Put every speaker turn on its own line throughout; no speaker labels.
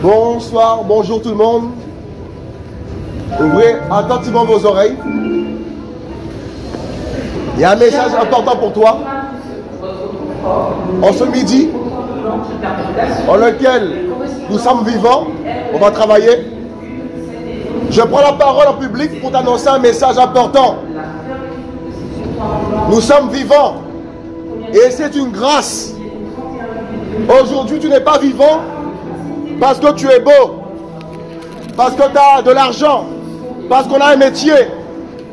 Bonsoir, bonjour tout le monde. Ouvrez attentivement vos oreilles. Il y a un message important pour toi. En ce midi, en lequel nous sommes vivants, on va travailler. Je prends la parole en public pour t'annoncer un message important. Nous sommes vivants et c'est une grâce. Aujourd'hui, tu n'es pas vivant parce que tu es beau, parce que tu as de l'argent, parce qu'on a un métier.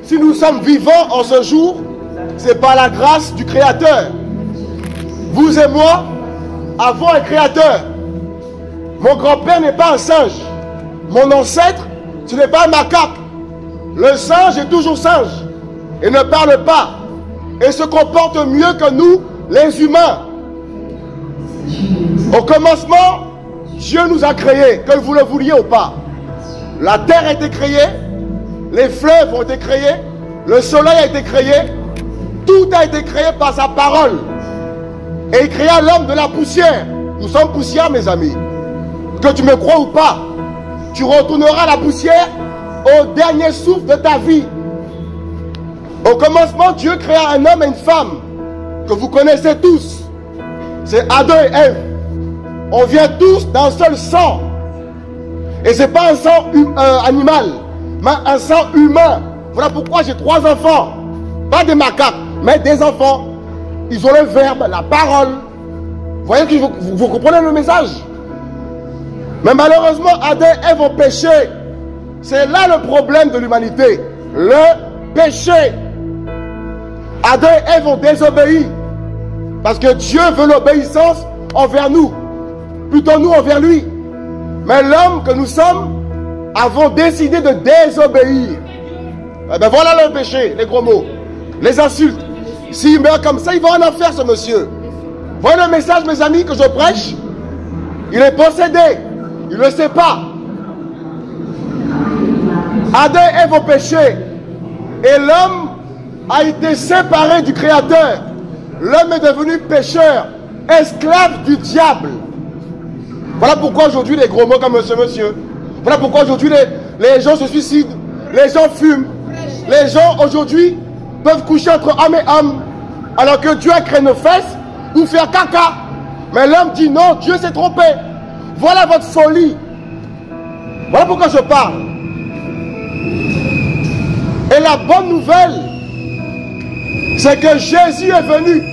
Si nous sommes vivants en ce jour, c'est par la grâce du Créateur. Vous et moi avons un Créateur. Mon grand-père n'est pas un singe. Mon ancêtre, ce n'est pas un macaque. Le singe est toujours singe et ne parle pas et se comporte mieux que nous, les humains. Au commencement, Dieu nous a créés, que vous le vouliez ou pas. La terre a été créée, les fleuves ont été créés, le soleil a été créé, tout a été créé par sa parole. Et il créa l'homme de la poussière. Nous sommes poussière, mes amis. Que tu me crois ou pas, tu retourneras à la poussière au dernier souffle de ta vie. Au commencement, Dieu créa un homme et une femme que vous connaissez tous. C'est Adam et Ève. On vient tous d'un seul sang. Et ce n'est pas un sang animal, mais un sang humain. Voilà pourquoi j'ai 3 enfants. Pas des macaques, mais des enfants. Ils ont le verbe, la parole. Vous voyez que vous comprenez le message? Mais malheureusement, Adam et Ève ont péché. C'est là le problème de l'humanité. Le péché. Adam et Ève ont désobéi. Parce que Dieu veut l'obéissance envers nous. Plutôt nous envers lui. Mais l'homme que nous sommes avons décidé de désobéir. Eh bien voilà le péché, les gros mots, les insultes. S'il meurt comme ça, il va en enfer ce monsieur. Voilà le message, mes amis, que je prêche. Il est possédé. Il ne le sait pas. Adam et Ève ont péché. Et l'homme a été séparé du Créateur. L'homme est devenu pécheur, esclave du diable. Voilà pourquoi aujourd'hui les gros mots comme monsieur. Voilà pourquoi aujourd'hui les gens se suicident, les gens fument. Les gens aujourd'hui peuvent coucher entre homme et homme, alors que Dieu a créé nos fesses pour faire caca. Mais l'homme dit non, Dieu s'est trompé. Voilà votre folie. Voilà pourquoi je parle. Et la bonne nouvelle, c'est que Jésus est venu.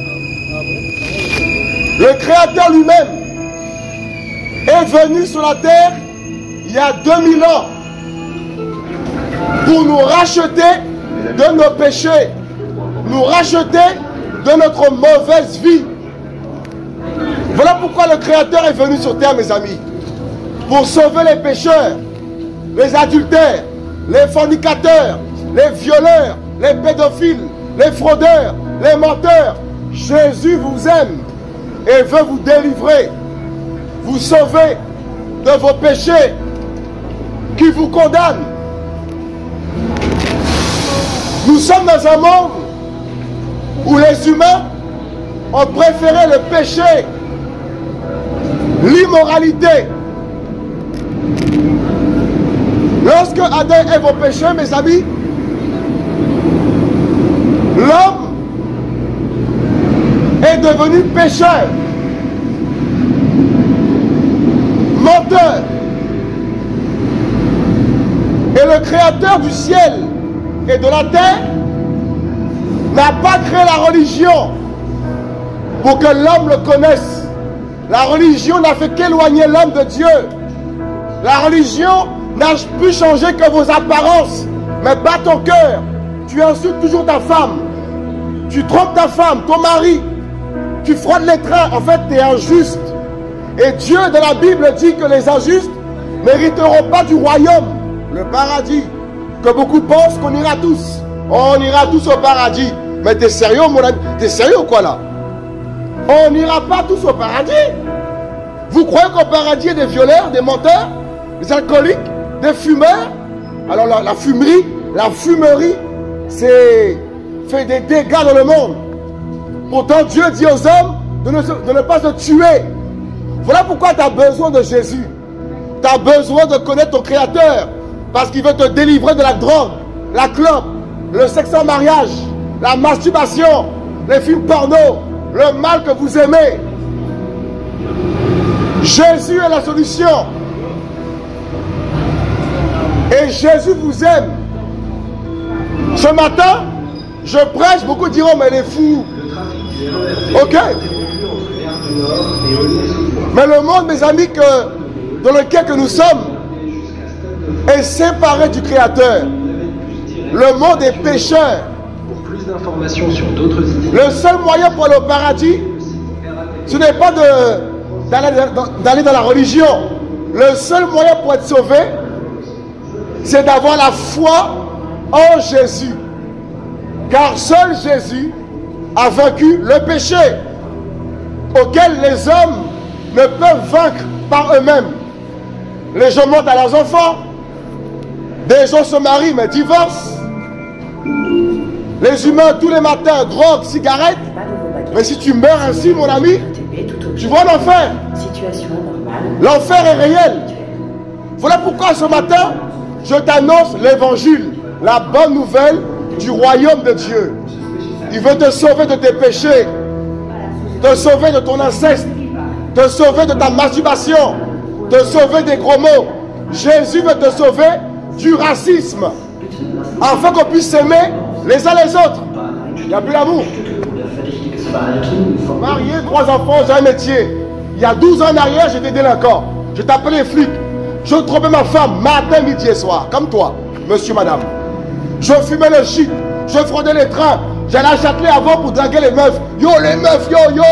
Le Créateur lui-même est venu sur la terre il y a 2000 ans pour nous racheter de nos péchés, nous racheter de notre mauvaise vie. Voilà pourquoi le Créateur est venu sur terre, mes amis, pour sauver les pécheurs, les adultères, les fornicateurs, les violeurs, les pédophiles, les fraudeurs, les menteurs. Jésus vous aime et veut vous délivrer, vous sauver de vos péchés qui vous condamnent. Nous sommes dans un monde où les humains ont préféré le péché, l'immoralité. Lorsque Adam et Ève ont péché, mes amis, l'homme est devenu pécheur, menteur. Et le Créateur du ciel et de la terre n'a pas créé la religion pour que l'homme le connaisse. La religion n'a fait qu'éloigner l'homme de Dieu. La religion n'a pu changer que vos apparences, mais pas ton cœur. Tu insultes toujours ta femme. Tu trompes ta femme, ton mari. Tu fraudes les trains. En fait, tu es injuste. Et Dieu, dans la Bible, dit que les injustes ne mériteront pas du royaume, le paradis. Que beaucoup pensent qu'on ira tous. On ira tous au paradis. Mais t'es sérieux, mon ami? T'es sérieux ou quoi là? On n'ira pas tous au paradis. Vous croyez qu'au paradis, il y a des violeurs, des menteurs, des alcooliques, des fumeurs? Alors la fumerie, la fumerie, c'est fait des dégâts dans le monde. Pourtant, Dieu dit aux hommes de ne pas se tuer. Voilà pourquoi tu as besoin de Jésus. Tu as besoin de connaître ton Créateur. Parce qu'il veut te délivrer de la drogue, la clope, le sexe en mariage, la masturbation, les films porno, le mal que vous aimez. Jésus est la solution. Et Jésus vous aime. Ce matin, je prêche, beaucoup diront, mais il est fou. Ok. Mais le monde, mes amis, dans lequel que nous sommes, est séparé du Créateur. Le monde est pécheur.
Pour plus d'informations sur d'autres idées,
le seul moyen pour aller au paradis, ce n'est pas d'aller dans la religion. Le seul moyen pour être sauvé, c'est d'avoir la foi en Jésus. Car seul Jésus a vaincu le péché, auquel les hommes ne peuvent vaincre par eux-mêmes. Les gens mentent à leurs enfants. Des gens se marient mais divorcent. Les humains tous les matins, drogue, cigarettes. Mais si tu meurs ainsi, mon ami, tu vas en enfer. L'enfer est réel. Voilà pourquoi ce matin, je t'annonce l'évangile, la bonne nouvelle du royaume de Dieu. Il veut te sauver de tes péchés, te sauver de ton inceste, te sauver de ta masturbation, te sauver des gros mots. Jésus veut te sauver du racisme, afin qu'on puisse s'aimer les uns les autres. Il n'y a plus l'amour. Marié, 3 enfants, j'ai un métier. Il y a 12 ans en arrière, j'étais délinquant. Je t'appelais les flics. Je trompais ma femme matin, midi et soir, comme toi, monsieur, madame. Je fumais le shit, je fraudais les trains. J'allais à Châtelet avant pour draguer les meufs. Yo, les meufs, yo, yo.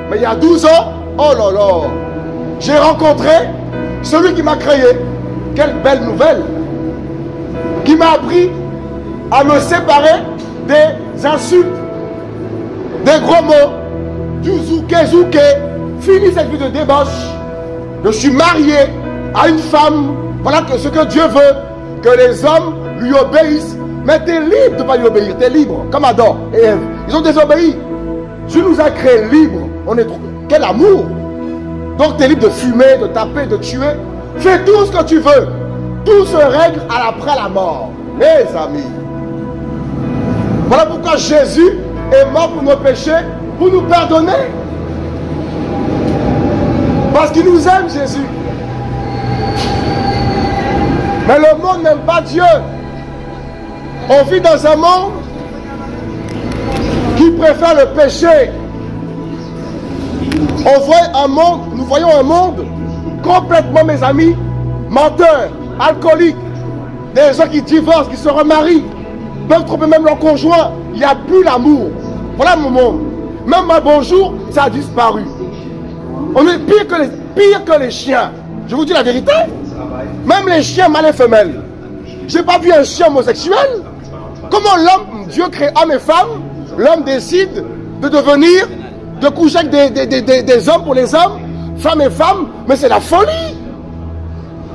Mais il y a 12 ans, oh là là, j'ai rencontré celui qui m'a créé. Quelle belle nouvelle. Qui m'a appris à me séparer des insultes, des gros mots, du zouké. Fini cette vie de débauche. Je suis marié à une femme. Voilà ce que Dieu veut. Que les hommes lui obéissent. Mais tu es libre de ne pas lui obéir. Tu es libre. Comme Adam et Ève. Ils ont désobéi. Dieu nous a créés libres. On est trop... Quel amour. Donc tu es libre de fumer, de taper, de tuer. Fais tout ce que tu veux. Tout se règle après la mort. Mes amis. Voilà pourquoi Jésus est mort pour nos péchés, pour nous pardonner. Parce qu'il nous aime, Jésus. Mais le monde n'aime pas Dieu. On vit dans un monde qui préfère le péché. Nous voyons un monde complètement, mes amis, menteurs, alcooliques, des gens qui divorcent, qui se remarient, peuvent tromper même leur conjoint. Il n'y a plus l'amour. Voilà mon monde. Même un bonjour, ça a disparu. On est pire que les chiens. Je vous dis la vérité. Même les chiens mâles et femelles. Je n'ai pas vu un chien homosexuel. Comment l'homme, Dieu crée homme et femme, l'homme décide de coucher avec des hommes pour les hommes, femmes et femmes, mais c'est la folie.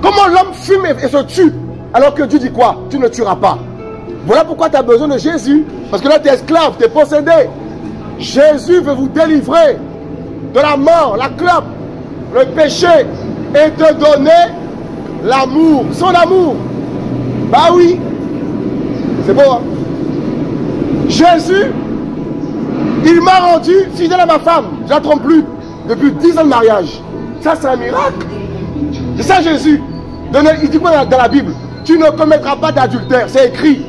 Comment l'homme fume et se tue, alors que Dieu dit quoi? Tu ne tueras pas. Voilà pourquoi tu as besoin de Jésus. Parce que là, tu es esclave, tu es possédé. Jésus veut vous délivrer de la mort, la clope, le péché, et te donner l'amour, son amour. Bah oui. C'est beau, hein? Jésus, il m'a rendu fidèle à ma femme. Je ne la trompe plus. Depuis 10 ans de mariage. Ça, c'est un miracle. C'est ça, Jésus. Il dit quoi dans la Bible? Tu ne commettras pas d'adultère. C'est écrit.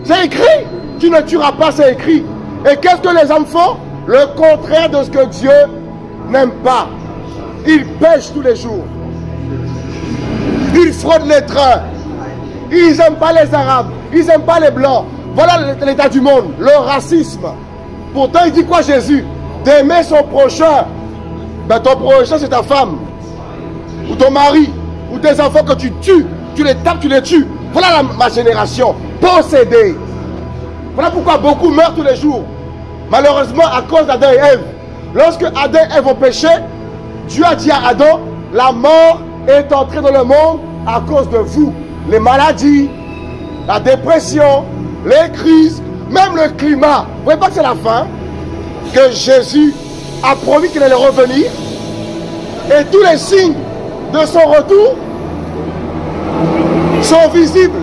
C'est écrit. Tu ne tueras pas, c'est écrit. Et qu'est-ce que les hommes font? Le contraire de ce que Dieu n'aime pas. Ils pêchent tous les jours. Ils fraudent les trains. Ils n'aiment pas les Arabes. Ils n'aiment pas les Blancs. Voilà l'état du monde. Le racisme. Pourtant, il dit quoi, Jésus? D'aimer son prochain. Ben, ton prochain, c'est ta femme. Ou ton mari. Ou tes enfants que tu tues. Tu les tapes, tu les tues. Voilà ma génération. Possédée. Voilà pourquoi beaucoup meurent tous les jours. Malheureusement, à cause d'Adam et Ève. Lorsque Adam et Ève ont péché, Dieu a dit à Adam, la mort est entrée dans le monde à cause de vous. Les maladies, la dépression, les crises, même le climat. Vous ne voyez pas que c'est la fin? Que Jésus a promis qu'il allait revenir. Et tous les signes de son retour sont visibles.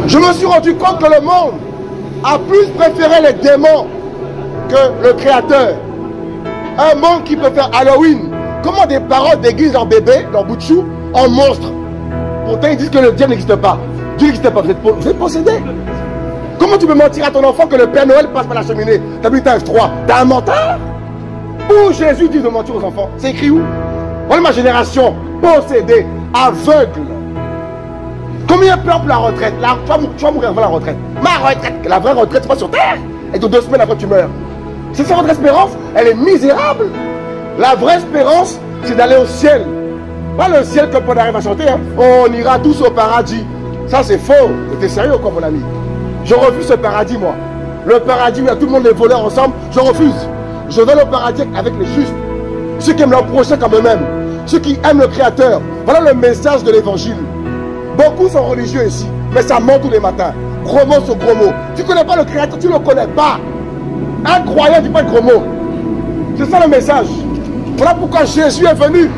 Je me suis rendu compte que le monde a plus préféré les démons que le Créateur. Un monde qui préfère Halloween. Comment des parents déguisent leur bébé, leur bout de chou, en monstre? Pourtant ils disent que le diable n'existe pas. Dieu n'existe pas, vous êtes possédé. Comment tu peux mentir à ton enfant que le Père Noël passe par la cheminée? T'as vu ta F3? T'as un menteur? Où Jésus dit de mentir aux enfants? C'est écrit où? Voilà ma génération, possédée, aveugle. Combien peur pour la retraite? Tu vas mourir avant la retraite. Ma retraite, la vraie retraite, c'est pas sur terre. Et dans 2 semaines après tu meurs. C'est ça votre espérance? Elle est misérable. La vraie espérance, c'est d'aller au ciel. Pas le ciel comme on arrive à chanter. Hein. On ira tous au paradis. Ça c'est faux. T'es sérieux quoi mon ami? Je refuse ce paradis moi. Le paradis où il y a tout le monde les voleurs ensemble, je refuse. Je veux le paradis avec les justes. Ceux qui aiment leur prochain comme eux-mêmes. Ceux qui aiment le Créateur. Voilà le message de l'évangile. Beaucoup sont religieux ici, mais ça ment tous les matins. Gros mot sur gros mot. Tu ne connais pas le Créateur, tu ne le connais pas. Un croyant ne dit pas de gros mots. C'est ça le message. Voilà pourquoi Jésus est venu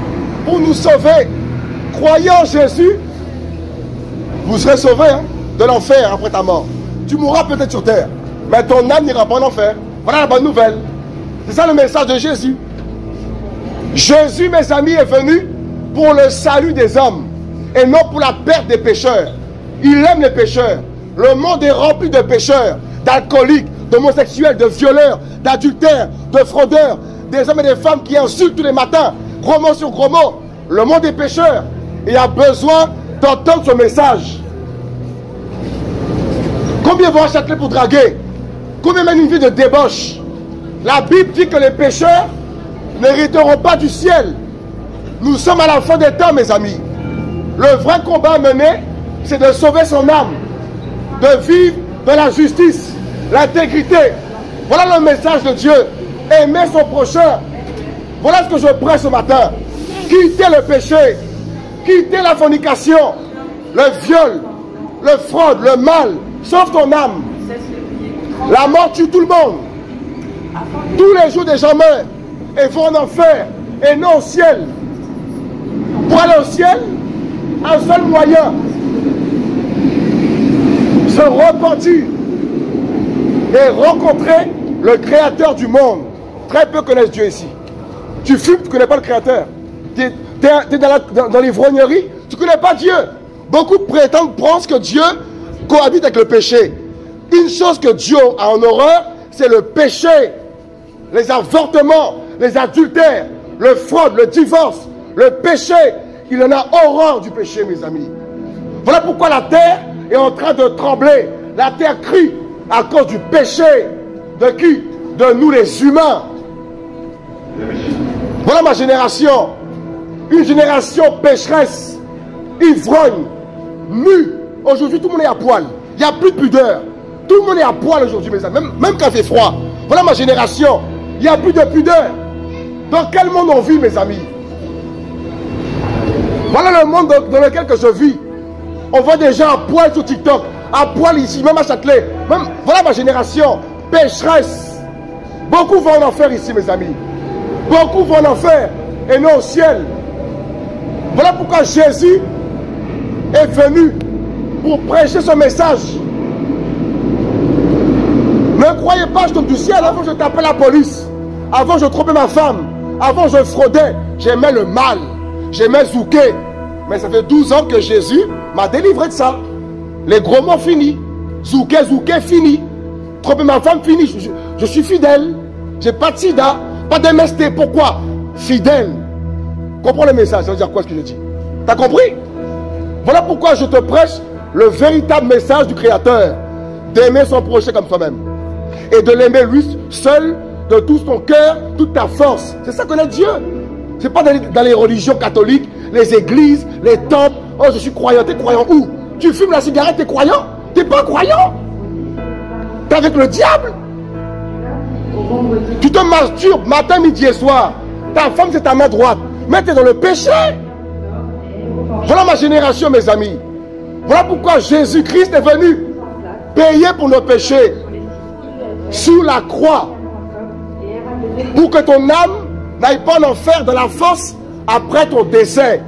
pour nous sauver. Croyez en Jésus, vous serez sauvés hein, de l'enfer après ta mort. Tu mourras peut-être sur terre, mais ton âme n'ira pas en enfer. Voilà la bonne nouvelle. C'est ça le message de Jésus. Jésus, mes amis, est venu pour le salut des hommes et non pour la perte des pécheurs. Il aime les pécheurs. Le monde est rempli de pécheurs, d'alcooliques, d'homosexuels, de violeurs, d'adultères, de fraudeurs, des hommes et des femmes qui insultent tous les matins, gros mots sur gros mots. Le monde est pécheur et il a besoin d'entendre ce message. Combien vont à Châtelet pour draguer? Combien mènent une vie de débauche? La Bible dit que les pécheurs n'hériteront pas du ciel. Nous sommes à la fin des temps, mes amis. Le vrai combat à mener, c'est de sauver son âme, de vivre dans la justice, l'intégrité. Voilà le message de Dieu. Aimer son prochain. Voilà ce que je prêche ce matin. Quittez le péché, quittez la fornication, le viol, le fraude, le mal. Sauve ton âme. La mort tue tout le monde. Tous les jours des gens meurent et vont en enfer et non au ciel. Pour aller au ciel, un seul moyen, se repentir et rencontrer le Créateur du monde. Très peu connaissent Dieu ici. Tu fumes, tu ne connais pas le Créateur. Tu es dans l'ivrognerie, tu ne connais pas Dieu. Beaucoup prétendent, pensent que Dieu cohabite avec le péché. Une chose que Dieu a en horreur, c'est le péché, les avortements, les adultères, le fraude, le divorce, le péché. Il en a horreur du péché, mes amis. Voilà pourquoi la terre est en train de trembler. La terre crie à cause du péché. De qui? De nous les humains. Voilà ma génération. Une génération pécheresse, ivrogne, nue. Aujourd'hui, tout le monde est à poil. Il n'y a plus de pudeur. Tout le monde est à poil aujourd'hui, mes amis. Même quand il fait froid. Voilà ma génération. Il n'y a plus de pudeur. Dans quel monde on vit, mes amis? Voilà le monde dans lequel que je vis. On voit des gens à poil sur TikTok. À poil ici, même à Châtelet. Voilà ma génération. Pécheresse. Beaucoup vont en enfer ici, mes amis. Beaucoup vont en enfer et non au ciel. Voilà pourquoi Jésus est venu pour prêcher ce message. Ne croyez pas, je tombe du ciel. Avant, je tapais la police. Avant, je trompais ma femme. Avant, je fraudais. J'aimais le mal. J'aimais zouker. Mais ça fait 12 ans que Jésus m'a délivré de ça. Les gros mots finis. Zouker, fini. Tromper ma femme, fini. Je suis fidèle. J'ai pas de sida. Pas d'MST. Pourquoi? Fidèle. Comprends le message. Ça veut dire quoi ce que je dis? T'as compris? Voilà pourquoi je te prêche le véritable message du Créateur. D'aimer son prochain comme soi-même. Et de l'aimer lui seul, de tout ton cœur, toute ta force. C'est ça qu'on est Dieu. C'est pas dans les religions catholiques, les églises, les temples. Oh, je suis croyant. T'es croyant où? Tu fumes la cigarette, t'es croyant? T'es pas croyant? T'es avec le diable? Tu te masturbes matin, midi et soir. Ta femme, c'est ta main droite. Mais t'es dans le péché. Voilà ma génération, mes amis. Voilà pourquoi Jésus-Christ est venu payer pour nos péchés sur la croix. Pour que ton âme n'aille pas en enfer, dans la fosse, après ton décès.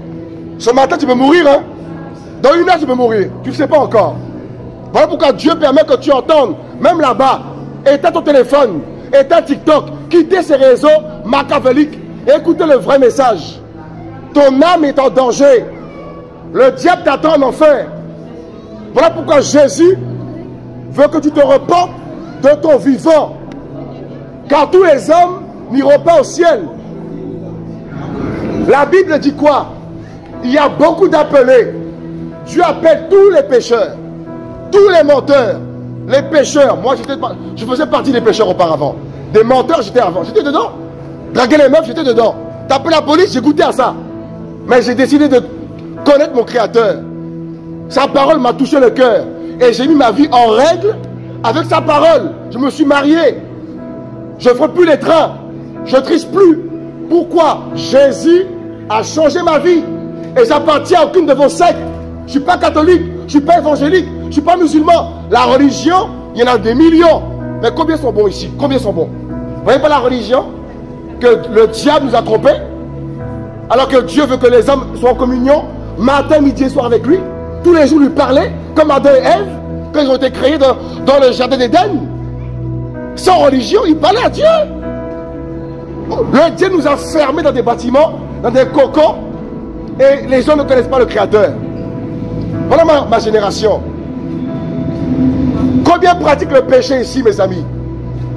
Ce matin, tu peux mourir, hein? Dans 1 heure, tu peux mourir. Tu ne sais pas encore. Voilà pourquoi Dieu permet que tu entendes, même là-bas, éteins ton téléphone, éteins TikTok, quittez ces réseaux machiavéliques et écoutez le vrai message. Ton âme est en danger. Le diable t'attend en enfer. Voilà pourquoi Jésus veut que tu te repentes de ton vivant. Car tous les hommes n'iront pas au ciel. La Bible dit quoi? Il y a beaucoup d'appelés. Dieu appelle tous les pécheurs, tous les menteurs, les pécheurs. Moi, je faisais partie des pécheurs auparavant. Des menteurs, j'étais avant. J'étais dedans. Draguer les meufs, j'étais dedans. Taper la police, j'ai goûté à ça. Mais j'ai décidé de connaître mon Créateur. Sa parole m'a touché le cœur. Et j'ai mis ma vie en règle avec sa parole. Je me suis marié. Je ne ferai plus les trains. Je ne triche plus. Pourquoi? Jésus a changé ma vie. Et j'appartiens à aucune de vos sectes. Je ne suis pas catholique. Je ne suis pas évangélique. Je ne suis pas musulman. La religion, il y en a des millions. Mais combien sont bons ici? Combien sont bons? Vous voyez pas la religion? Que le diable nous a trompés. Alors que Dieu veut que les hommes soient en communion. Matin, midi et soir avec lui. Tous les jours lui parler. Comme Adam et Ève. Quand ils ont été créés dans le jardin d'Éden. Sans religion, ils parlaient à Dieu. Le Dieu nous a fermés dans des bâtiments, dans des cocons, et les gens ne connaissent pas le Créateur. Voilà ma génération. Combien pratiquent le péché ici, mes amis?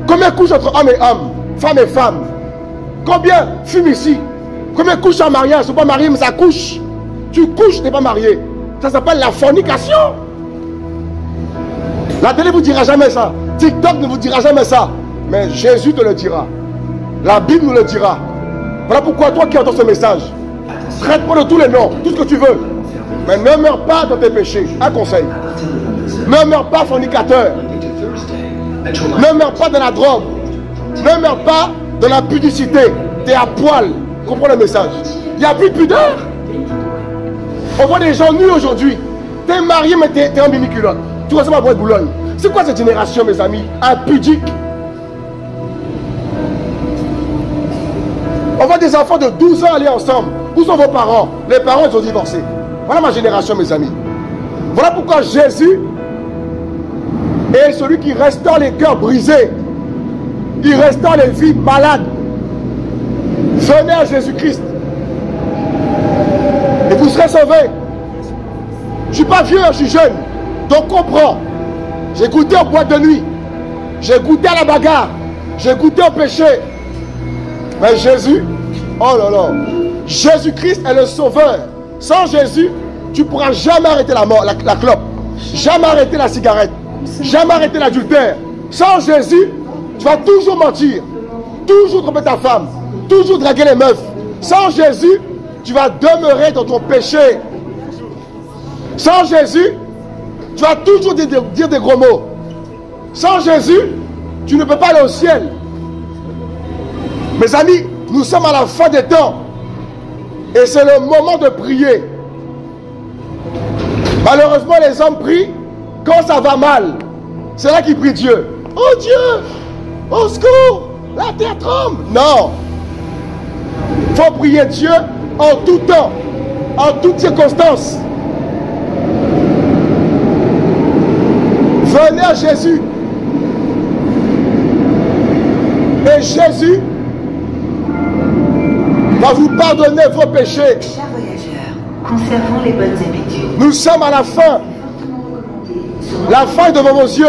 Combien couchent entre hommes et hommes, femmes et femmes? Combien fument ici? Combien couchent en mariage? Ils ne sont pas mariés, mais ça couche. Tu couches, tu n'es pas marié. Ça s'appelle la fornication. La télé ne vous dira jamais ça. TikTok ne vous dira jamais ça. Mais Jésus te le dira. La Bible nous le dira. Voilà pourquoi toi qui entends ce message, traite-moi de tous les noms, tout ce que tu veux. Mais ne meurs pas dans tes péchés. Un conseil. Ne meurs pas fornicateur. Ne meurs pas dans la drogue. Ne meurs pas dans la pudicité. Tu es à poil. Comprends le message. Il n'y a plus de pudeur. On voit des gens nus aujourd'hui. Tu es marié mais tu es en mini-culotte. Tu ressembles à Bois de Boulogne. C'est quoi cette génération, mes amis? Impudique. On voit des enfants de 12 ans aller ensemble. Où sont vos parents? Les parents, ils ont divorcé. Voilà ma génération, mes amis. Voilà pourquoi Jésus est celui qui restaure les cœurs brisés. Il restaure les vies malades. Venez à Jésus-Christ. Et vous serez sauvés. Je ne suis pas vieux, je suis jeune. Donc comprends. J'ai goûté aux boîtes de nuit. J'ai goûté à la bagarre. J'ai goûté au péché. Mais Jésus, oh là là, Jésus-Christ est le sauveur. Sans Jésus, tu ne pourras jamais arrêter la clope. Jamais arrêter la cigarette. Jamais arrêter l'adultère. Sans Jésus, tu vas toujours mentir. Toujours tromper ta femme. Toujours draguer les meufs. Sans Jésus, tu vas demeurer dans ton péché. Sans Jésus, tu vas toujours dire des gros mots. Sans Jésus, tu ne peux pas aller au ciel. Mes amis, nous sommes à la fin des temps. Et c'est le moment de prier. Malheureusement, les hommes prient quand ça va mal. C'est là qu'ils prient Dieu. Oh Dieu, au secours, la terre tremble. Non. Il faut prier Dieu en tout temps, en toutes circonstances. Venez à Jésus. Et Jésus va vous pardonner vos péchés.
Chers voyageurs, conservons les bonnes habitudes.
Nous sommes à la fin. La fin est devant vos yeux.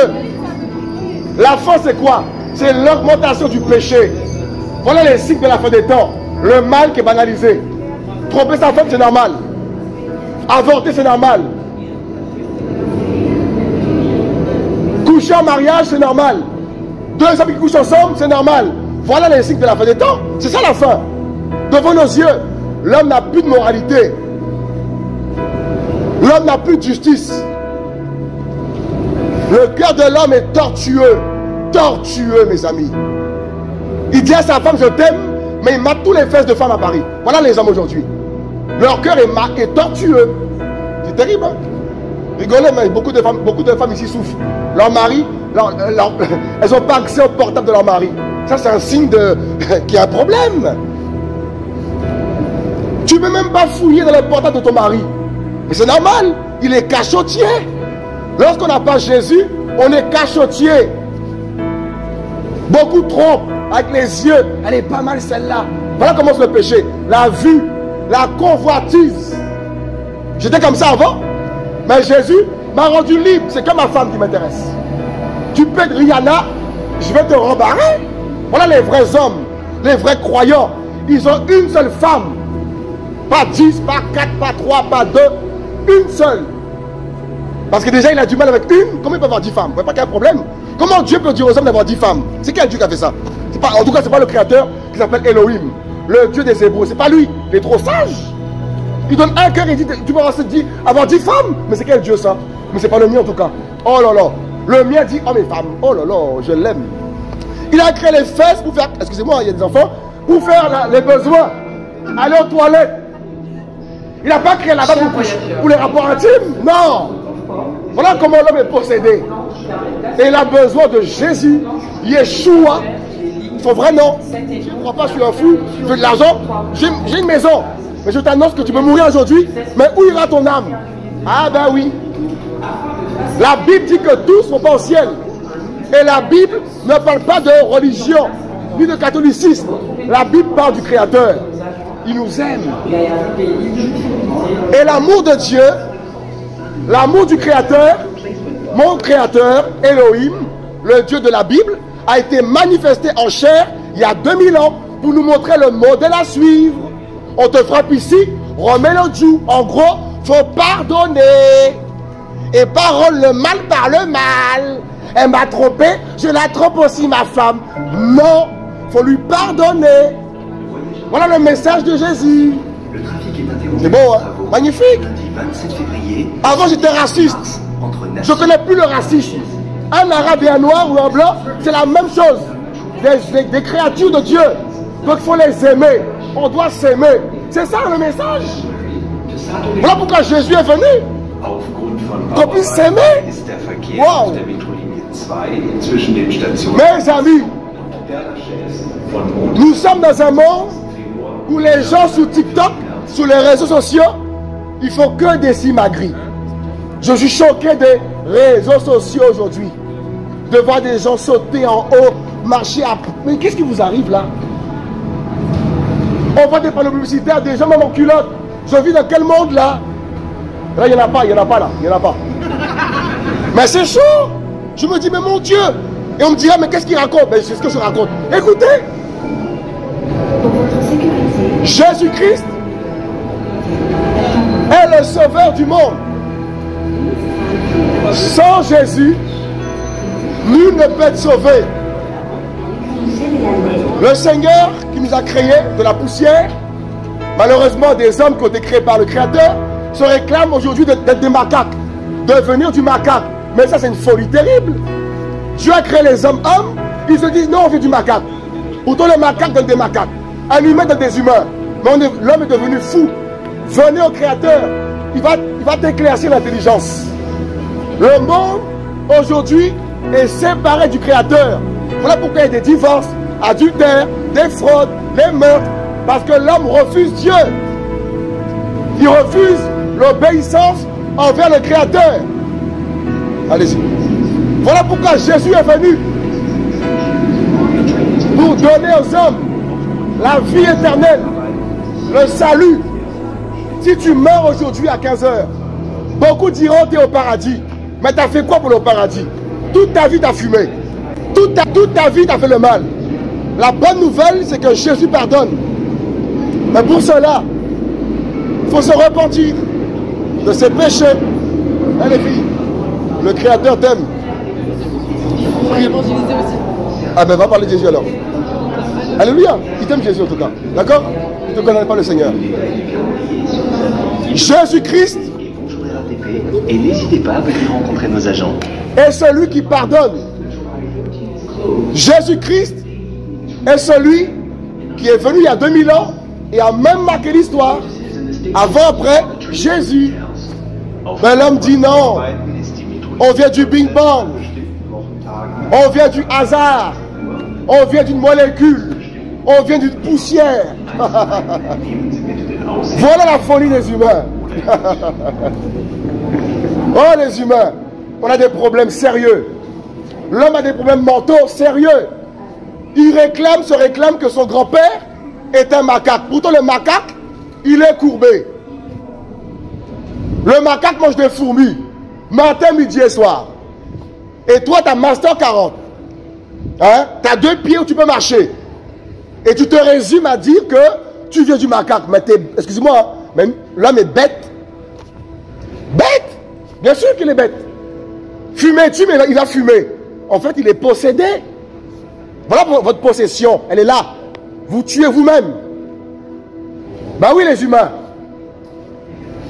La fin, c'est quoi? C'est l'augmentation du péché. Voilà les signes de la fin des temps. Le mal qui est banalisé. Tromper sa femme, c'est normal. Avorter, c'est normal. Coucher en mariage, c'est normal. Deux amis qui couchent ensemble, c'est normal. Voilà les signes de la fin des temps. C'est ça la fin. Devant nos yeux, l'homme n'a plus de moralité. L'homme n'a plus de justice. Le cœur de l'homme est tortueux. Tortueux, mes amis. Il dit à sa femme, je t'aime, mais il mate tous les fesses de femmes à Paris. Voilà les hommes aujourd'hui. Leur cœur est tortueux. C'est terrible, hein? Rigolez, mais beaucoup de femmes ici souffrent. Leur mari, elles n'ont pas accès au portable de leur mari. Ça, c'est un signe qu'il y a un problème. Tu ne peux même pas fouiller dans le portable de ton mari. Mais c'est normal, il est cachotier. Lorsqu'on n'a pas Jésus, on est cachotier. Beaucoup trop, avec les yeux. Elle est pas mal celle-là. Voilà comment c'est le péché. La vue, la convoitise. J'étais comme ça avant. Mais Jésus m'a rendu libre. C'est comme ma femme qui m'intéresse. Tu peux être Rihanna, je vais te rembarrer. Voilà les vrais hommes, les vrais croyants. Ils ont une seule femme. Pas 10, pas 4, pas 3, pas 2. Une seule. Parce que déjà il a du mal avec une. Comment il peut avoir 10 femmes? Vous voyez pas qu'il y a un problème? Comment Dieu peut dire aux hommes d'avoir 10 femmes? C'est quel Dieu qui a fait ça? Pas, en tout cas, c'est pas le créateur qui s'appelle Elohim, le Dieu des Hébreux. C'est pas lui. Il est trop sage. Il donne un cœur et dit tu vas avoir 10 femmes. Mais c'est quel Dieu ça? Mais c'est pas le mien en tout cas. Oh là là. Le mien dit oh mes femmes. Oh là là, je l'aime. Il a créé les fesses pour faire, excusez-moi, il y a des enfants, pour faire les besoins. Aller aux toilettes. Il n'a pas créé là-bas pour les rapports intimes. Non. Voilà comment l'homme est possédé. Et il a besoin de Jésus, Yeshua, son vrai nom. Si tu ne crois pas, je suis un fou, je veux de l'argent, j'ai une maison. Mais je t'annonce que tu peux mourir aujourd'hui, mais où ira ton âme? Ah ben oui. La Bible dit que tous ne sont pas au ciel. Et la Bible ne parle pas de religion, ni de catholicisme. La Bible parle du Créateur. Il nous aime. Et l'amour de Dieu, l'amour du Créateur, mon Créateur, Elohim, le Dieu de la Bible, a été manifesté en chair il y a 2000 ans pour nous montrer le modèle à suivre. On te frappe ici, remets le joue. En gros, faut pardonner. Et pas rendre le mal par le mal. Elle m'a trompé, je la trompe aussi ma femme. Non, faut lui pardonner. Voilà le message de Jésus. C'est beau, hein? Magnifique. Avant j'étais raciste. Je ne connais plus le racisme. Un arabe et un noir ou un blanc, c'est la même chose. Des créatures de Dieu. Donc il faut les aimer. On doit s'aimer. C'est ça le message. Voilà pourquoi Jésus est venu. Qu'on puisse s'aimer. Wow. Mes amis, nous sommes dans un monde où les gens sur TikTok, sur les réseaux sociaux, ils font que des simagris. Je suis choqué des réseaux sociaux aujourd'hui. De voir des gens sauter en haut, marcher à... Mais qu'est-ce qui vous arrive là? On voit des panneaux publicitaires, des gens même en culotte. Je vis dans quel monde là? Là, il n'y en a pas, il n'y en a pas là, il n'y en a pas. Mais c'est chaud. Je me dis, mais mon Dieu. Et on me dira, mais qu'est-ce qu'il raconte? Mais c'est ce que je raconte. Écoutez. Jésus-Christ est le sauveur du monde. Sans Jésus, nul ne peut être sauvé. Le Seigneur qui nous a créés de la poussière, malheureusement des hommes qui ont été créés par le Créateur, se réclament aujourd'hui d'être des macaques, devenir du macaque. Mais ça c'est une folie terrible. Dieu a créé les hommes, ils se disent non on vient du macaque. Pourtant le macaque donne des macaques, un humain donne des humains. Mais l'homme est devenu fou. Venez au Créateur, il va t'éclaircir l'intelligence. Le monde aujourd'hui est séparé du Créateur. Voilà pourquoi il y a des divorces, adultères, des fraudes, des meurtres. Parce que l'homme refuse Dieu. Il refuse l'obéissance envers le Créateur. Allez-y. Voilà pourquoi Jésus est venu. Pour donner aux hommes la vie éternelle, le salut. Si tu meurs aujourd'hui à 15 h, beaucoup diront tu es au paradis. Mais tu as fait quoi pour le paradis? Toute ta vie tu as fumé. Toute ta vie tu as fait le mal. La bonne nouvelle c'est que Jésus pardonne. Mais pour cela, il faut se repentir de ses péchés. Hein, les filles, le Créateur t'aime. Ah ben va parler de Jésus alors. Alléluia. Il t'aime Jésus en tout cas. D'accord? Il ne te connaît pas le Seigneur. Jésus-Christ.
Et n'hésitez pas à venir rencontrer nos agents.
Est celui qui pardonne. Jésus-Christ est celui qui est venu il y a 2000 ans et a même marqué l'histoire. Avant, après, Jésus. Mais l'homme dit non. On vient du Big Bang. On vient du hasard. On vient d'une molécule. On vient d'une poussière. Voilà la folie des humains. Oh les humains, on a des problèmes sérieux. L'homme a des problèmes mentaux sérieux. Il se réclame que son grand-père est un macaque. Pourtant le macaque, il est courbé. Le macaque mange des fourmis, matin, midi et soir. Et toi, tu as Master 40. Hein? Tu as 2 pieds où tu peux marcher. Et tu te résumes à dire que tu viens du macaque. Mais excuse-moi, hein, mais l'homme est bête. Bête! Bien sûr qu'il est bête. Fumez-tu, mais il va fumer. En fait, il est possédé. Voilà votre possession. Elle est là. Vous tuez vous-même. Ben oui, les humains.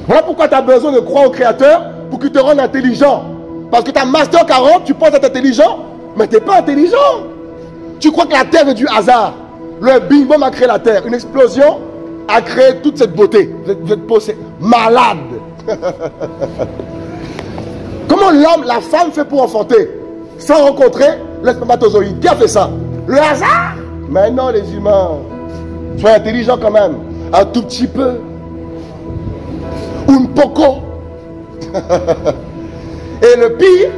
Voilà pourquoi tu as besoin de croire au Créateur pour qu'il te rende intelligent. Parce que tu as Master 40, tu penses être intelligent, mais tu n'es pas intelligent. Tu crois que la terre est du hasard. Le Big Bang a créé la terre. Une explosion a créé toute cette beauté. Vous êtes possédé. Malade. Comment l'homme, la femme fait pour enfanter sans rencontrer le spermatozoïde? Qui a fait ça? Le hasard? Mais non, les humains. Soyez intelligents quand même. Un tout petit peu. Un poco. Et le pire,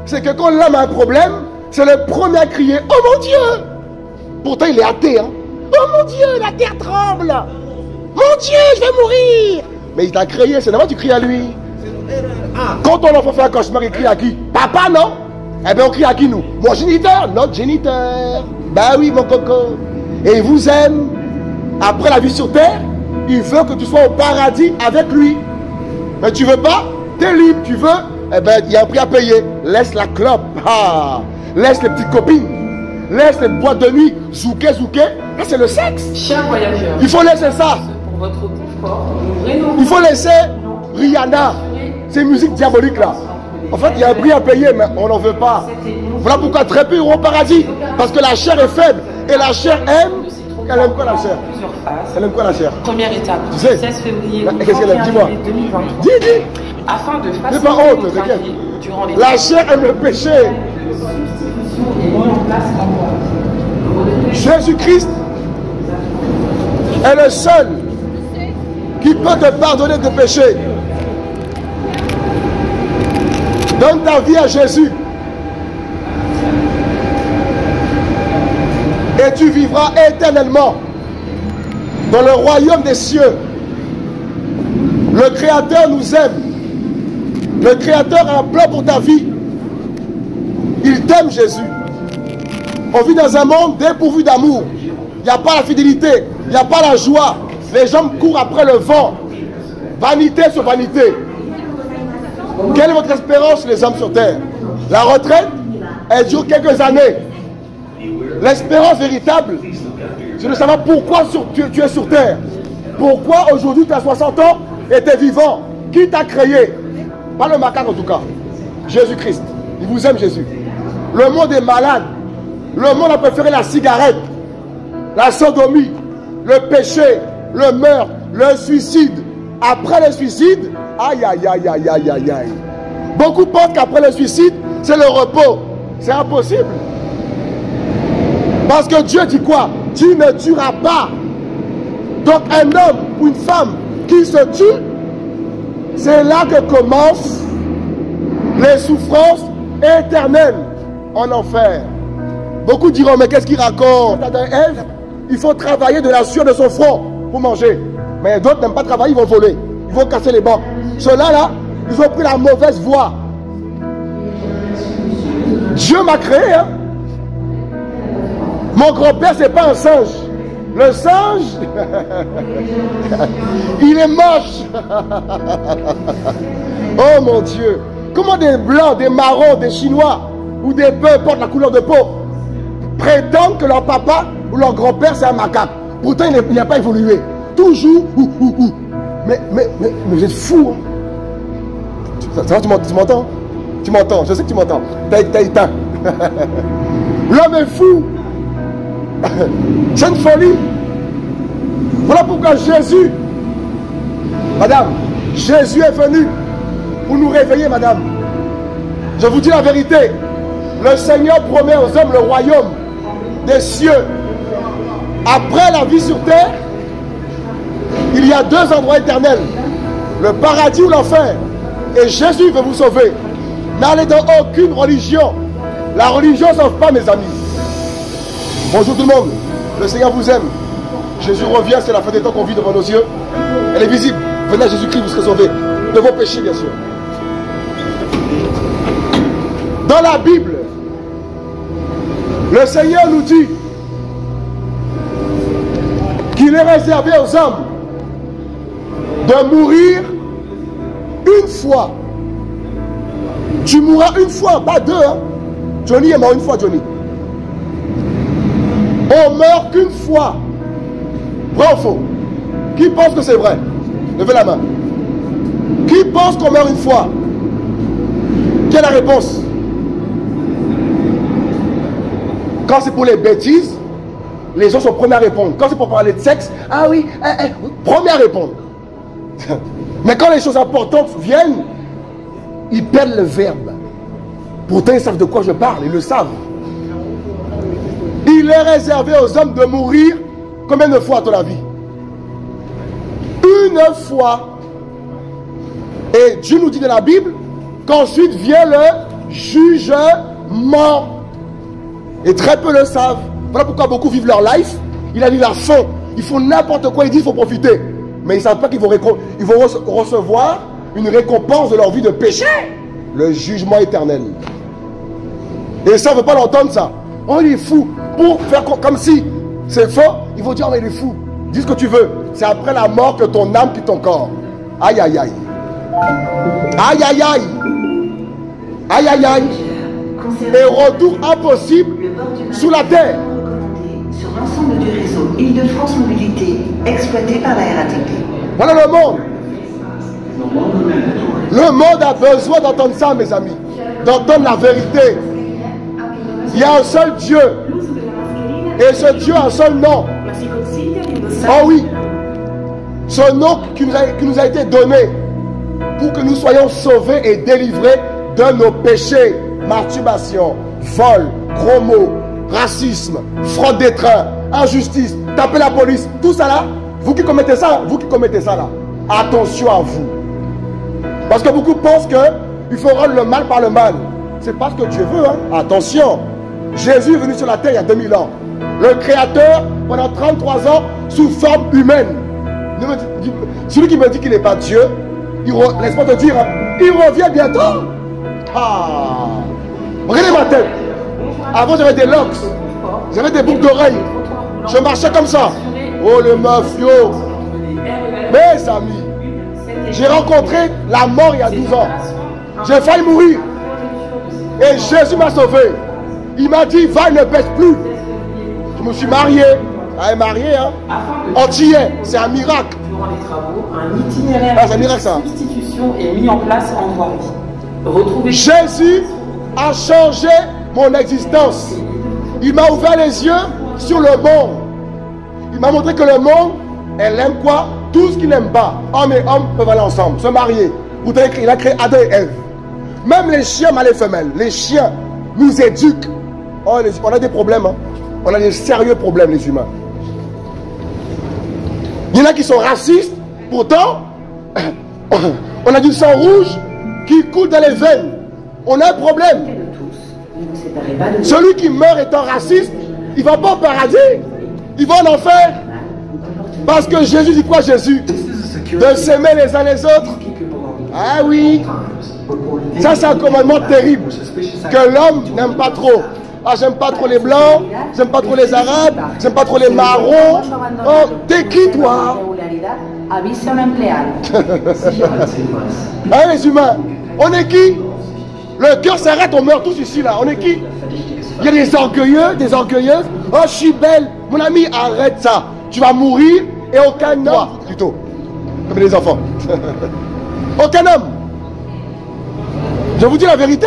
c'est que quand l'homme a un problème, c'est le premier à crier « Oh mon Dieu !» Pourtant, il est athée. Hein? « Oh mon Dieu, la terre tremble! Mon Dieu, je vais mourir !» Mais il t'a créé, c'est normal que tu cries à lui. Quand ton enfant fait un cauchemar, il crie à qui? Papa, non? Eh bien, on crie à qui, nous? Mon géniteur? Notre géniteur. Ben oui, mon coco. Et il vous aime. Après la vie sur terre, il veut que tu sois au paradis avec lui. Mais tu veux pas? T'es libre, tu veux? Eh bien, il y a un prix à payer. Laisse la clope. Ah. Laisse les petites copines. Laisse les boîtes de nuit. Zouké, zouké. Là, c'est le sexe.
Chers voyageurs,
il faut laisser ça.
Pour votre confort, nous rénovons.
Il faut laisser Rihanna. Ces musiques diaboliques là. En fait, il y a un prix à payer, mais on n'en veut pas. Voilà pourquoi très peu iront au paradis. Parce que la chair est faible. Et la chair aime. Elle aime quoi la chair? Elle aime quoi la chair?
Première étape,
tu sais,
16 février
qu'est-ce qu'elle aime? Dis-moi.
2023.
Dis.
Afin de
N'aie pas honte, t'inquiète. La chair aime le péché. Jésus-Christ est le seul qui peut te pardonner tes péchés. Donne ta vie à Jésus. Et tu vivras éternellement dans le royaume des cieux. Le Créateur nous aime. Le Créateur a un plan pour ta vie. Il t'aime, Jésus. On vit dans un monde dépourvu d'amour. Il n'y a pas la fidélité. Il n'y a pas la joie. Les gens courent après le vent. Vanité sur vanité. Quelle est votre espérance, les hommes sur terre? La retraite, elle dure quelques années. L'espérance véritable, c'est de savoir pourquoi tu es sur terre. Pourquoi aujourd'hui tu as 60 ans et tu es vivant. Qui t'a créé? Pas le macaque en tout cas. Jésus-Christ. Il vous aime, Jésus. Le monde est malade. Le monde a préféré la cigarette, la sodomie, le péché, le meurtre, le suicide. Après le suicide, aïe, aïe, aïe, aïe, aïe, aïe, aïe. Beaucoup pensent qu'après le suicide, c'est le repos. C'est impossible. Parce que Dieu dit quoi? Tu ne tueras pas. Donc un homme ou une femme qui se tue, c'est là que commencent les souffrances éternelles en enfer. Beaucoup diront, mais qu'est-ce qu'il raconte? Ève, il faut travailler de la sueur de son front pour manger. Mais d'autres n'aiment pas travailler, ils vont voler. Ils vont casser les bancs. Ceux-là, là, ils ont pris la mauvaise voie. Dieu m'a créé. Hein? Mon grand-père, ce n'est pas un singe. Le singe, il est moche. Oh mon Dieu. Comment des blancs, des marrons, des chinois ou des peu importe la couleur de peau prétendent que leur papa ou leur grand-père c'est un macaque? Pourtant il n'a pas évolué. Toujours Mais vous êtes fous. Hein? Ça va, tu m'entends? Tu m'entends, je sais que tu m'entends. T'as éteint. L'homme est fou. C'est une folie. Voilà pourquoi Jésus, madame, Jésus est venu pour nous réveiller, madame. Je vous dis la vérité. Le Seigneur promet aux hommes le royaume des cieux. Après la vie sur terre, Il y a deux endroits éternels, le paradis ou l'enfer. Et Jésus veut vous sauver. N'allez dans aucune religion. La religion ne sauve pas, mes amis. Bonjour tout le monde. Le Seigneur vous aime. Jésus revient, c'est la fin des temps qu'on vit devant nos yeux. Elle est visible. Venez à Jésus-Christ, vous serez sauvés. De vos péchés, bien sûr. Dans la Bible, le Seigneur nous dit qu'il est réservé aux hommes de mourir une fois. Tu mourras une fois, pas deux. Hein? Johnny est mort une fois, Johnny. On meurt qu'une fois. Vrai ou faux? Qui pense que c'est vrai? Levez la main. Qui pense qu'on meurt une fois? Quelle est la réponse? Quand c'est pour les bêtises, les gens sont premiers à répondre. Quand c'est pour parler de sexe, ah oui, premiers à répondre. Mais quand les choses importantes viennent, ils perdent le verbe. Pourtant, ils savent de quoi je parle, ils le savent. Il est réservé aux hommes de mourir combien de fois à ton avis? Une fois. Et Dieu nous dit dans la Bible qu'ensuite vient le jugement. Et très peu le savent. Voilà pourquoi beaucoup vivent leur life. Ils arrivent à fond. Ils font n'importe quoi. Ils disent qu'il faut profiter. Mais ils ne savent pas qu'ils vont recevoir une récompense de leur vie de péché. Le jugement éternel. Et ça, on ne veut pas l'entendre ça. Oh, il est fou. Pour faire comme si c'est faux, il faut dire, oh, il est fou. Dis ce que tu veux. C'est après la mort que ton âme quitte ton corps. Aïe, aïe, aïe. Aïe, aïe, aïe. Aïe, aïe, aïe. Et retour impossible sous la terre.
Sur l'ensemble du réseau Île-de-France Mobilité exploité par la RATP.
Voilà le monde. Le monde a besoin d'entendre ça, mes amis. D'entendre la vérité. Il y a un seul Dieu. Et ce Dieu a un seul nom. Oh oui. Ce nom qui nous a été donné pour que nous soyons sauvés et délivrés de nos péchés. Masturbation, vol, gros mots, racisme, fraude des trains, injustice, taper la police, tout ça là, vous qui commettez ça là, attention à vous. Parce que beaucoup pensent qu'il faut rendre le mal par le mal. C'est pas ce que Dieu veut, hein. Attention. Jésus est venu sur la terre il y a 2000 ans. Le Créateur, pendant 33 ans, sous forme humaine. Celui qui me dit qu'il n'est pas Dieu, laisse-moi te dire, hein, il revient bientôt. Ah. Regardez ma tête. Avant j'avais des locks. J'avais des boucles d'oreilles. Je marchais comme ça. Oh le mafio. Mes amis, j'ai rencontré la mort il y a 12 ans. J'ai failli mourir. Et Jésus m'a sauvé. Il m'a dit, va, ne pèse plus. Je me suis marié. Elle est mariée, hein. Antillais, c'est un miracle.
Durant les travaux, un itinéraire de substitution est mis en place en voirie.
Jésus a changé mon existence. Il m'a ouvert les yeux sur le monde. Il m'a montré que le monde, elle aime quoi? Tout ce qu'il n'aime pas. Hommes et hommes peuvent aller ensemble, se marier. Il a créé Adam et Ève. Même les chiens mâles et femelles, les chiens nous éduquent. Oh, on a des problèmes. Hein. On a des sérieux problèmes, les humains. Il y en a qui sont racistes. Pourtant, on a du sang rouge qui coule dans les veines. On a un problème. Celui qui meurt étant raciste, il ne va pas au paradis. Il va en enfer. Parce que Jésus dit quoi, Jésus? De s'aimer les uns les autres. Ah oui. Ça, c'est un commandement terrible. Que l'homme n'aime pas trop. Ah, j'aime pas trop les blancs. J'aime pas trop les arabes. J'aime pas trop les marrons. Oh, t'es qui, toi? Hein, les humains? On est qui? Le cœur s'arrête, on meurt tous ici, là. On est qui? Il y a des orgueilleux, des orgueilleuses. Oh, je suis belle. Mon ami, arrête ça. Tu vas mourir et aucun homme, plutôt, comme les enfants. Aucun homme. Je vous dis la vérité.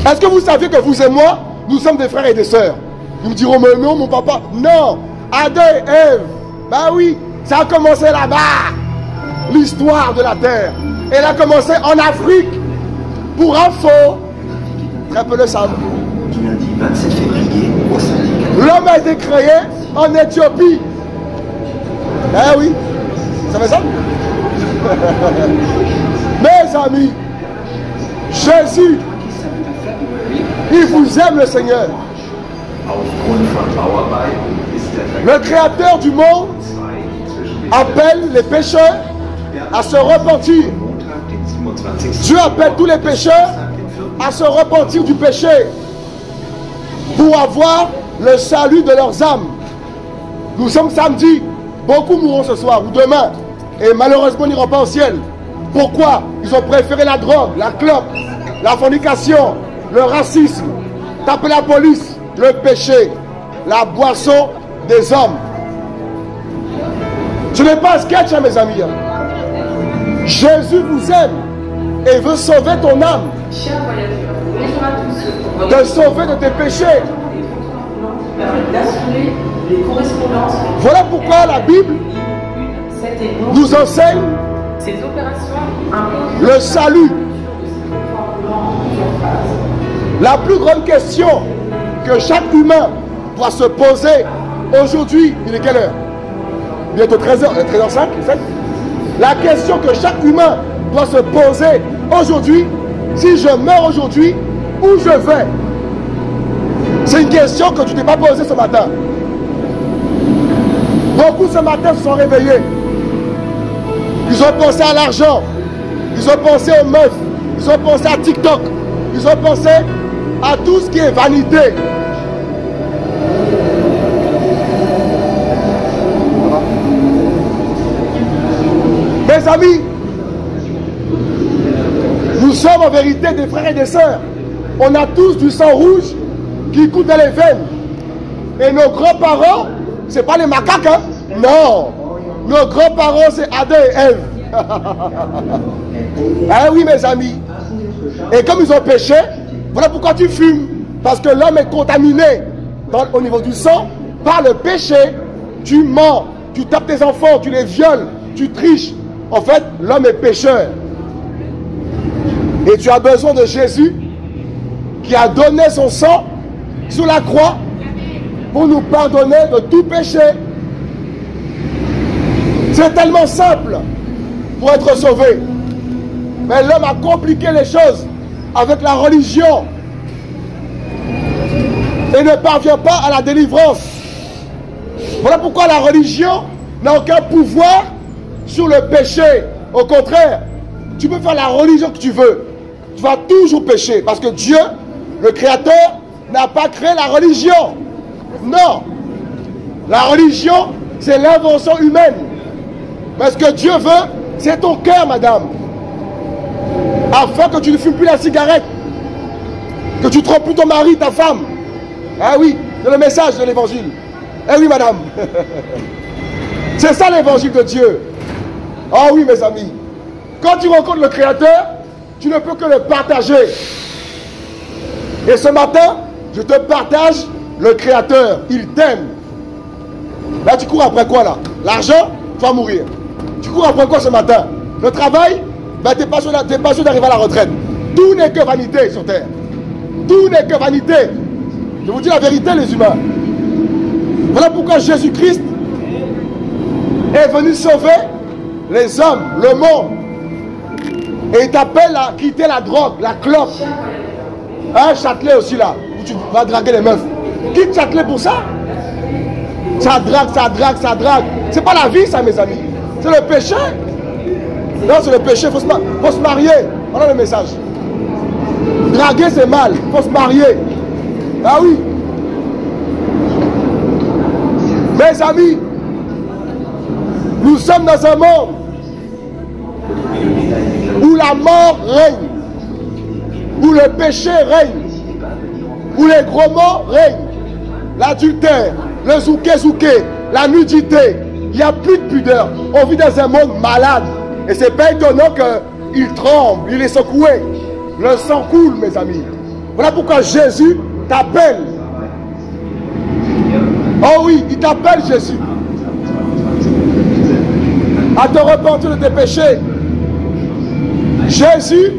Est-ce que vous savez que vous et moi, nous sommes des frères et des sœurs? Ils me diront, mais non, mon papa. Non. Adam et Ève. Ben oui, ça a commencé là-bas. L'histoire de la terre. Elle a commencé en Afrique. Pour info, très peu le savent.
Du lundi 27 février au syndicat.
L'homme a été créé en Éthiopie. Eh oui, ça fait ça? Mes amis, Jésus, il vous aime le Seigneur. Le Créateur du monde appelle les pécheurs à se repentir. Dieu appelle tous les pécheurs à se repentir du péché pour avoir le salut de leurs âmes. Nous sommes samedi, beaucoup mourront ce soir ou demain et malheureusement n'iront pas au ciel. Pourquoi? Ils ont préféré la drogue, la clope, la fornication, le racisme, taper la police, le péché, la boisson des hommes. Ce n'est pas un sketch, hein, mes amis. Jésus vous aime et veut sauver ton âme. Te sauver de tes péchés. Voilà pourquoi la Bible nous enseigne le salut. La plus grande question que chaque humain doit se poser aujourd'hui, il est quelle heure? Bientôt 13h, 13h05. La question que chaque humain doit se poser aujourd'hui, si je meurs aujourd'hui, où je vais? C'est une question que tu ne t'es pas posée ce matin. Beaucoup ce matin se sont réveillés. Ils ont pensé à l'argent. Ils ont pensé aux meufs. Ils ont pensé à TikTok. Ils ont pensé à tout ce qui est vanité. Mes amis, nous sommes en vérité des frères et des sœurs. On a tous du sang rouge qui coule dans les veines. Et nos grands-parents, ce n'est pas les macaques, hein? Non. Nos grands-parents, c'est Adam et Ève. Ah oui, mes amis. Et comme ils ont péché, voilà pourquoi tu fumes. Parce que l'homme est contaminé au niveau du sang par le péché. Tu mens, tu tapes tes enfants, tu les violes, tu triches. En fait, l'homme est pécheur. Et tu as besoin de Jésus qui a donné son sang sur la croix pour nous pardonner de tout péché. C'est tellement simple pour être sauvé. Mais l'homme a compliqué les choses avec la religion et ne parvient pas à la délivrance. Voilà pourquoi la religion n'a aucun pouvoir sur le péché. Au contraire, tu peux faire la religion que tu veux. Tu vas toujours pécher parce que Dieu, le Créateur, n'a pas créé la religion. Non. La religion, c'est l'invention humaine. Mais ce que Dieu veut, c'est ton cœur, madame. Afin que tu ne fumes plus la cigarette. Que tu ne trompes plus ton mari, ta femme. Ah oui, c'est le message de l'évangile. Eh oui, madame. C'est ça l'évangile de Dieu. Oh oui, mes amis. Quand tu rencontres le Créateur, tu ne peux que le partager. Et ce matin, je te partage le Créateur. Il t'aime. Là, tu cours après quoi, là? L'argent, tu vas mourir. Tu cours après quoi ce matin? Le travail, ben, tu n'es pas sûr d'arriver à la retraite. Tout n'est que vanité sur terre. Tout n'est que vanité. Je vous dis la vérité, les humains. Voilà pourquoi Jésus-Christ est venu sauver les hommes, le monde. Et il t'appelle à quitter la drogue, la clope. Un Châtelet aussi là, où tu vas draguer les meufs. Quitte Châtelet pour ça. Ça drague, ça drague, ça drague. C'est pas la vie ça, mes amis. C'est le péché. Non, c'est le péché, faut se marier. Voilà le message. Draguer c'est mal, il faut se marier. Ah oui. Mes amis, nous sommes dans un monde où la mort règne, où le péché règne, où les gros mots règnent, l'adultère, le zouké-zouké, la nudité, il n'y a plus de pudeur. On vit dans un monde malade. Et c'est pas étonnant qu'il tremble, il est secoué. Le sang coule, mes amis. Voilà pourquoi Jésus t'appelle. Oh oui, il t'appelle Jésus. À te repentir de tes péchés. Jésus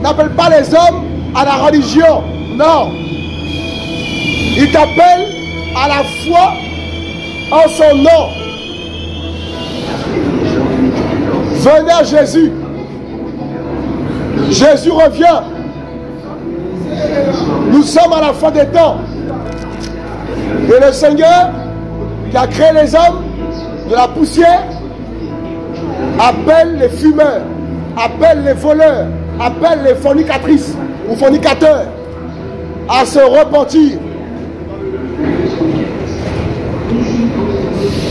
n'appelle pas les hommes à la religion. Non. Il t'appelle à la foi en son nom. Venez à Jésus. Jésus revient. Nous sommes à la fin des temps. Et le Seigneur qui a créé les hommes de la poussière appelle les fumeurs, appelle les voleurs, appelle les fornicatrices ou fornicateurs à se repentir.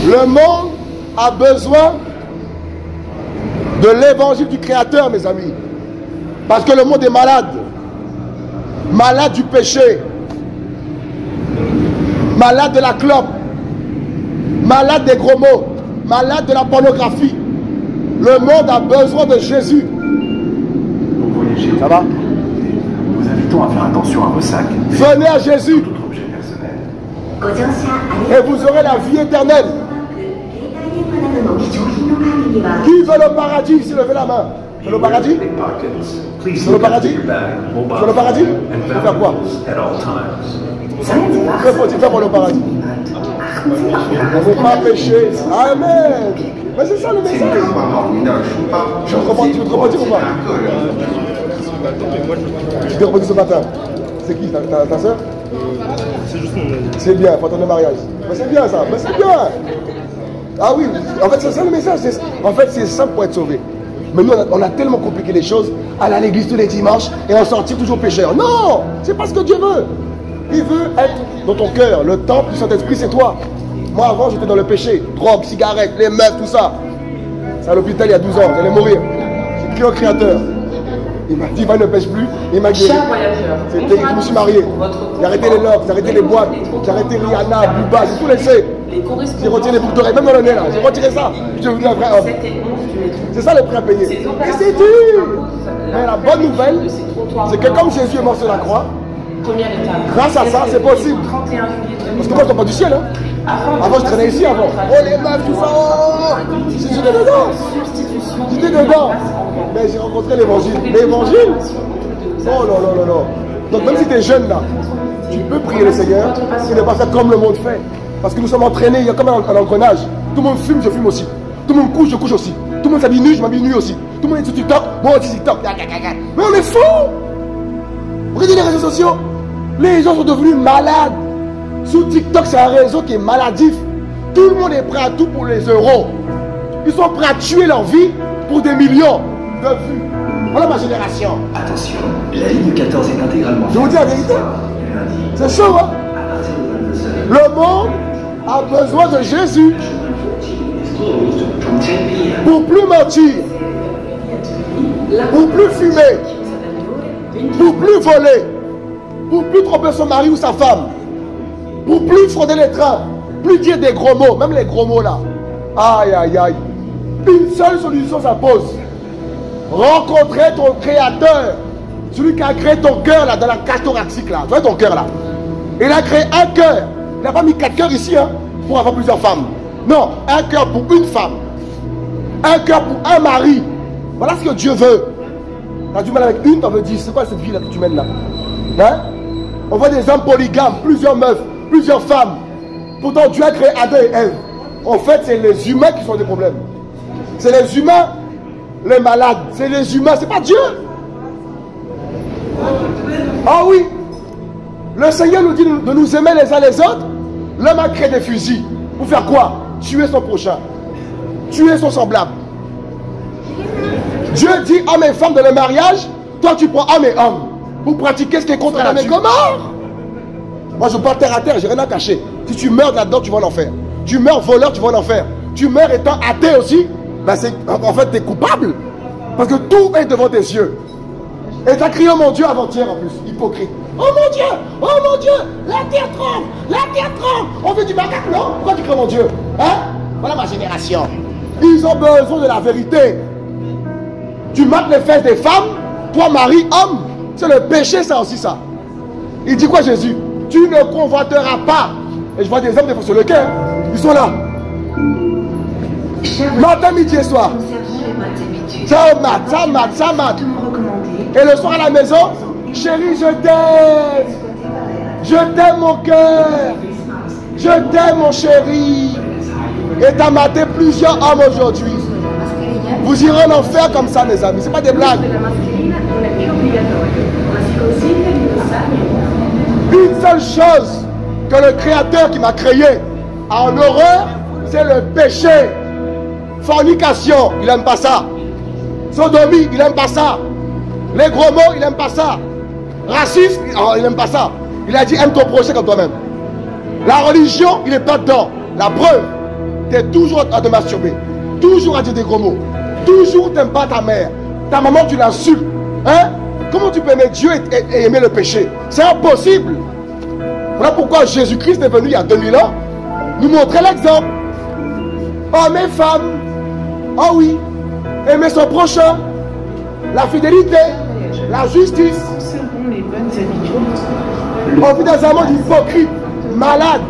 Le monde a besoin de l'évangile du Créateur, mes amis. Parce que le monde est malade. Malade du péché. Malade de la clope. Malade des gros mots. Malade de la pornographie. Le monde a besoin de Jésus.
Donc voyez,
ça va?
Nous invitons à faire attention à vos sacs.
Venez à Jésus.
D'autres objets personnels.
Et vous aurez la vie éternelle. Qui veut le paradis? Ici, levez la main. Veut le paradis? Veut le paradis? Veut le paradis? Faut faire quoi? Que faut-il faire pour le paradis? On ne peut pas pécher. Amen. Mais c'est ça le message. Tu veux te repentir ou pas? Tu t'es repenti ce matin. C'est qui? Ta soeur?
C'est juste mon ami.
C'est bien, pour ton mariage. Mais c'est bien ça, mais c'est bien. Ah oui, en fait c'est ça le message. En fait c'est simple pour être sauvé. Mais nous on a tellement compliqué les choses. Aller à l'église tous les dimanches et en sortir toujours pécheur. Non, c'est pas ce que Dieu veut. Il veut être dans ton cœur. Le temple du Saint-Esprit c'est toi. Moi avant j'étais dans le péché. Drogue, cigarettes, les meufs, tout ça. C'est à l'hôpital il y a 12 ans, j'allais mourir. J'ai crié au Créateur. Il m'a dit, va ne pêche plus, il m'a guéri. C'était, je me suis marié. J'ai arrêté les lobes, j'ai arrêté les boîtes, j'ai arrêté Rihanna, Booba, j'ai tout laissé. J'ai retiré les boucles d'oreilles, même dans le nez là, j'ai retiré ça. Je suis devenu un vrai homme. C'est ça le prix à payer. Et c'est dur. Mais la bonne nouvelle, c'est que comme Jésus est mort sur la croix, grâce à ça, c'est possible. Parce que moi, je ne pas du ciel. Hein. Avant, je traînais ici avant. Oh les meufs, tout ça. Oh, j'étais dedans. J'étais dedans. Mais j'ai rencontré l'évangile. L'évangile? Oh non, non, non, non. Donc même si tu es jeune là, tu peux prier le Seigneur et ne pas faire comme le monde fait. Parce que nous sommes entraînés, il y a comme un engrenage. Tout le monde fume, je fume aussi. Tout le monde couche, je couche aussi. Tout le monde s'habille nu, je m'habille nu aussi. Tout le monde est sur TikTok, moi aussi TikTok. Mais on est fous. Regardez les réseaux sociaux. Les gens sont devenus malades. Sur TikTok, c'est un réseau qui est maladif. Tout le monde est prêt à tout pour les euros. Ils sont prêts à tuer leur vie pour des millions de vues. Voilà ma génération.
Attention, la ligne 14 est intégralement...
Je vous dis la vérité. C'est chaud, hein? Le monde a besoin de Jésus pour plus mentir, pour plus fumer, pour plus voler, pour plus tromper son mari ou sa femme, pour plus frauder les trains, plus dire des gros mots, même les gros mots là. Aïe, aïe, aïe. Une seule solution s'impose. Rencontrer ton créateur, celui qui a créé ton cœur là, dans la cage thoracique là. Tu vois ton cœur là. Il a créé un cœur. Il n'a pas mis 4 cœurs ici hein, pour avoir plusieurs femmes. Non, un cœur pour une femme. Un cœur pour un mari. Voilà ce que Dieu veut. Tu as du mal avec une, tu en veux 10. C'est quoi cette vie là que tu mènes là hein? On voit des hommes polygames, plusieurs meufs, plusieurs femmes. Pourtant Dieu a créé Adam et Ève. En fait, c'est les humains qui sont des problèmes. C'est les humains, les malades. C'est les humains, c'est pas Dieu. Ah oui. Le Seigneur nous dit de nous aimer les uns les autres. L'homme a créé des fusils. Pour faire quoi? Tuer son prochain. Tuer son semblable. Dieu dit hommes et femmes dans le mariage. Toi tu prends homme et homme. Pour pratiquer ce qui est contre la nature. Moi je parle terre à terre, j'ai rien à cacher. Si tu meurs là-dedans, tu vas en enfer. Tu meurs voleur, tu vas en enfer. Tu meurs étant athée aussi, ben en fait tu es coupable. Parce que tout est devant tes yeux. Et tu as crié oh mon Dieu avant-hier en plus, hypocrite. Oh mon Dieu, la terre tremble, la terre tremble. On veut du macaque, non? Pourquoi tu cries mon Dieu? Hein? Voilà ma génération. Ils ont besoin de la vérité. Tu mates les fesses des femmes, toi mari, homme. C'est le péché ça aussi ça. Il dit quoi Jésus? Tu ne convoiteras pas. Et je vois des hommes des fois sur le quai, hein. Ils sont là. Matin, midi et soir. Ça mat. Et le soir à la maison, chérie, je t'aime. Je t'aime mon cœur. Je t'aime mon chéri. Et t'as maté plusieurs hommes aujourd'hui. Vous irez en enfer comme ça, mes amis. Ce n'est pas des blagues. Une seule chose que le Créateur qui m'a créé a en horreur, c'est le péché. Fornication, il n'aime pas ça. Sodomie, il n'aime pas ça. Les gros mots, il n'aime pas ça. Racisme, il n'aime pas ça. Il a dit aime ton prochain comme toi-même. La religion, il n'est pas dedans. La preuve, tu es toujours à te masturber. Toujours à dire des gros mots. Toujours tu n'aimes pas ta mère. Ta maman, tu l'insultes. Hein? Comment tu peux aimer Dieu et aimer le péché? C'est impossible. Voilà pourquoi Jésus-Christ est venu il y a 2000 ans nous montrer l'exemple. Hommes et femmes. Oh oui. Aimer son prochain. La fidélité. La justice. On vit dans un monde hypocrite, malade,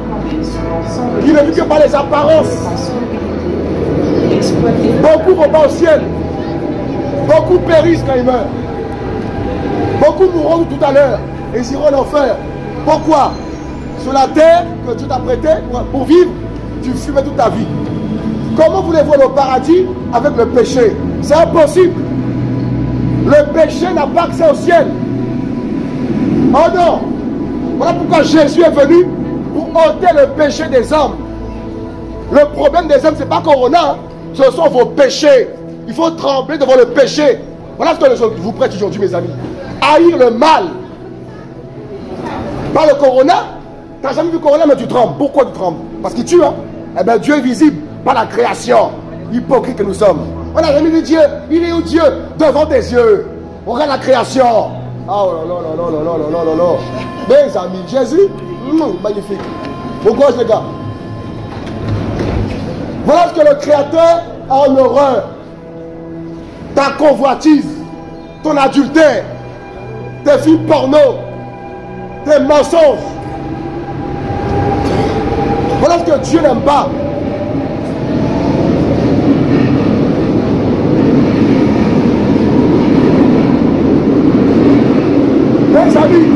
qui ne vit que par les apparences. Beaucoup ne vont pas au ciel. Beaucoup périssent quand ils meurent. Beaucoup mourront tout à l'heure et ils iront en enfer. Pourquoi? Sur la terre que Dieu t'a prêtée pour vivre, tu fumais toute ta vie. Comment voulez-vous aller au paradis avec le péché? C'est impossible. Le péché n'a pas accès au ciel. Oh non! Voilà pourquoi Jésus est venu pour ôter le péché des hommes. Le problème des hommes, ce n'est pas Corona, ce sont vos péchés. Il faut trembler devant le péché. Voilà ce que je vous prête aujourd'hui, mes amis. Haïr le mal. Pas le Corona. Tu n'as jamais vu Corona, mais tu trembles. Pourquoi tu trembles? Parce qu'il tue, hein? Eh bien, Dieu est visible, pas la création. Hypocrite que nous sommes. On n'a jamais vu Dieu. Il est où Dieu? Devant tes yeux. On regarde la création. Oh là là là là là là là là. Mes amis, Jésus, magnifique. Bon courage les gars. Voilà ce que le Créateur a en horreur. Ta convoitise, ton adultère, tes films porno, tes mensonges. Voilà ce que Dieu n'aime pas. Mes amis,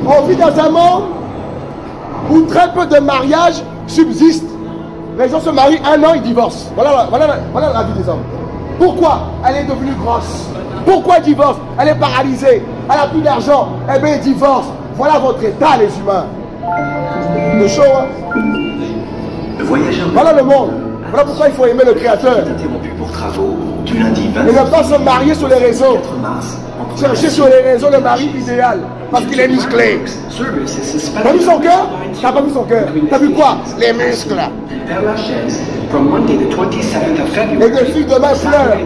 on vit dans un monde où très peu de mariages subsistent. Les gens se marient 1 an, ils divorcent. Voilà la vie des hommes. Pourquoi? Elle est devenue grosse. Pourquoi elle divorce? Elle est paralysée. Elle n'a plus d'argent. Eh bien, elle divorce. Voilà votre état, les humains. Le show, hein? Voilà le monde. Voilà pourquoi il faut aimer le Créateur.
Interrompu pour travaux du lundi 20
et ne pas se marier sur les réseaux. Chercher sur les réseaux le mari idéal. Parce qu'il est musclé. T'as vu son cœur? T'as pas vu son cœur? T'as vu quoi? Les muscles. Et des filles demain pleurent.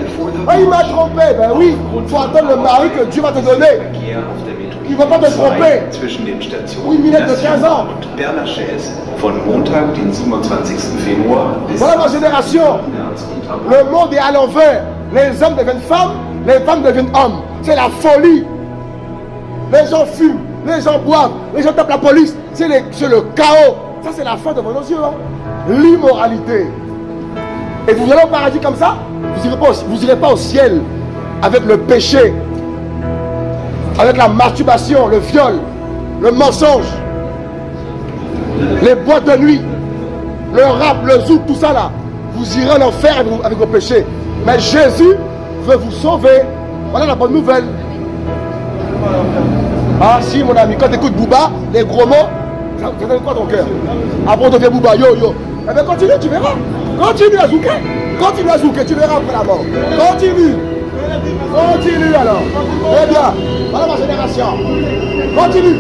Oh, il m'a trompé. Ben oui, il faut attendre le mari que Dieu va te donner. Il ne va pas te tromper. Oui, Minette de 15 ans. Voilà ma génération. Le monde est à l'envers. Les hommes deviennent femmes, les femmes deviennent hommes. C'est la folie. Les gens fument, les gens boivent, les gens tapent la police. C'est le chaos. Ça, c'est la fin devant nos yeux. Hein. L'immoralité. Et vous allez au paradis comme ça, vous n'irez pas au ciel avec le péché, avec la masturbation, le viol, le mensonge, les boîtes de nuit, le rap, le zouk, tout ça là. Vous irez en enfer avec vos péchés. Mais Jésus veut vous sauver. Voilà la bonne nouvelle. Ah si mon ami, quand tu écoutes Booba, les gros mots, ça donne quoi ton cœur? Après on devient Booba, yo yo. Eh bien continue, tu verras. Continue à zouker. Continue à zouker, tu verras après la mort. Continue. Continue alors. Eh bien, voilà ma génération. Continue.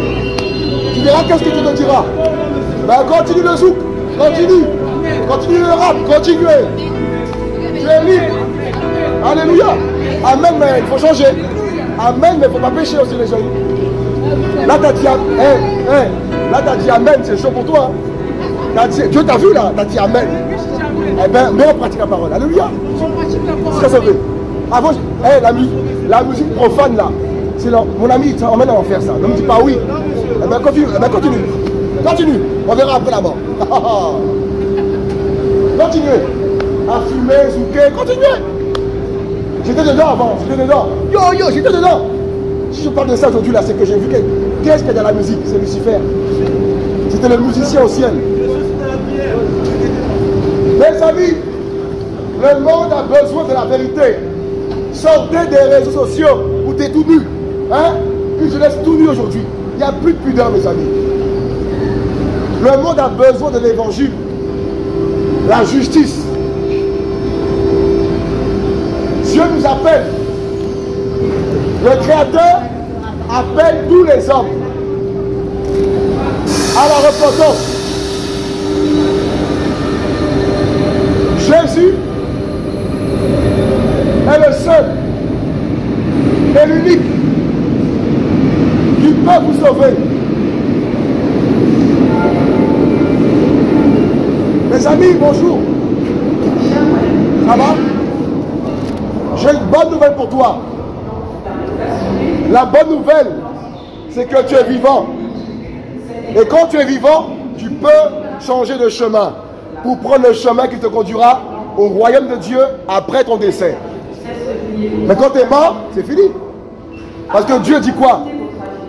Tu verras qu'est-ce que tu te diras. Ben continue le zouk. Continue. Continue le rap. Continuez. Tu es libre. Alléluia. Amen, mais il faut changer. Amen, mais il ne faut pas pécher aussi les gens. Là, tu as dit, là, tu as dit Amen, c'est chaud pour toi. Dieu t'a vu là, tu as dit Amen. Eh bien, mais on pratique la parole. Alléluia. C'est sauvé. Avant, la musique profane là, c'est mon ami, il t'emmène à en faire ça. Ne me dis pas oui. Eh bien, continue. Eh bien, continue. Continue. On verra après la mort. Continuez. À fumer, zouker, continuez. J'étais dedans avant, j'étais dedans. Yo, j'étais dedans. Si je parle de ça aujourd'hui, là, c'est que j'ai vu qu'est-ce qu'il y a dans la musique? C'est Lucifer. C'était le musicien au ciel. Mes amis, Le monde a besoin de la vérité. Sortez des réseaux sociaux où tu es tout nu. Hein? Une jeunesse tout nue aujourd'hui. Il n'y a plus de pudeur, mes amis. Le monde a besoin de l'évangile. La justice. Dieu nous appelle. Le Créateur appelle tous les hommes à la repentance. Jésus est le seul et l'unique qui peut vous sauver. Mes amis, bonjour. Ça va? J'ai une bonne nouvelle pour toi. La bonne nouvelle, c'est que tu es vivant. Et quand tu es vivant, tu peux changer de chemin pour prendre le chemin qui te conduira au royaume de Dieu après ton décès. Mais quand tu es mort, c'est fini. Parce que Dieu dit quoi?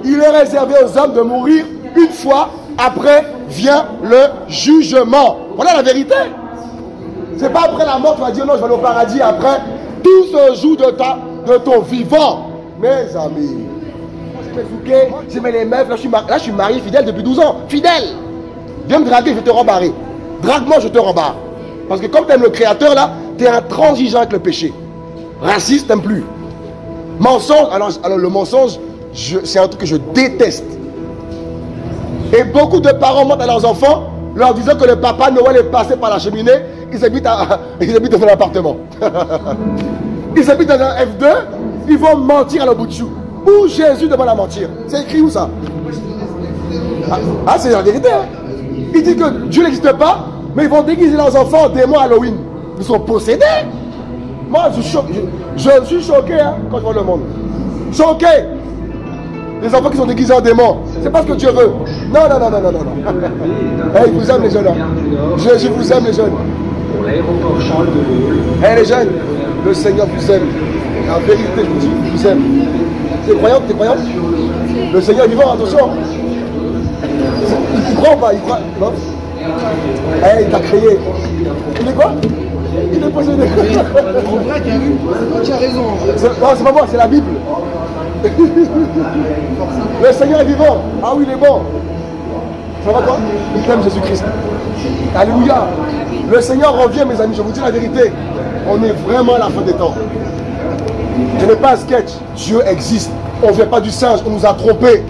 Il est réservé aux hommes de mourir une fois, après vient le jugement. Voilà la vérité. C'est pas après la mort que tu vas dire non, je vais aller au paradis. Après, tout se joue de ton vivant. Mes amis, j'aimais les meufs, là je suis marié fidèle depuis 12 ans. Fidèle. Viens me draguer, je vais te rembarrer. Drague-moi, je te rembarre. Parce que comme tu aimes le Créateur là, tu es intransigeant avec le péché. Raciste, t'aimes plus. Mensonge, alors le mensonge, c'est un truc que je déteste. Et beaucoup de parents mentent à leurs enfants, leur disant que le papa Noël est passé par la cheminée, ils habitent dans un appartement. Ils habitent dans un F2, ils vont mentir à leur bout de chou. Où Jésus devant la mentir? C'est écrit où ça? Ah, c'est la vérité. Hein? Ils disent que Dieu n'existe pas, mais ils vont déguiser leurs enfants en démons à Halloween. Ils sont possédés. Moi, je suis choqué hein, quand je vois le monde. Choqué. Les enfants qui sont déguisés en démons. C'est pas ce que Dieu veut. Non. Hey, il vous aime les jeunes. Hein. Je vous aime les jeunes. Hey les jeunes, le Seigneur vous aime. La vérité, je vous dis, il vous aime. T'es croyant? Le Seigneur est vivant, attention. Il croit ou pas? Il croit? Non? Hey, il t'a créé. Il est quoi? Il est possédé.
En vrai, Karim, c'est toi qui as raison.
Non, c'est pas moi, c'est la Bible. Le Seigneur est vivant. Ah oui, il est bon. Ça va toi? Il t'aime Jésus-Christ. Alléluia. Le Seigneur revient, mes amis, je vous dis la vérité. On est vraiment à la fin des temps. Ce n'est pas un sketch. Dieu existe. On ne vient pas du singe, on nous a trompés.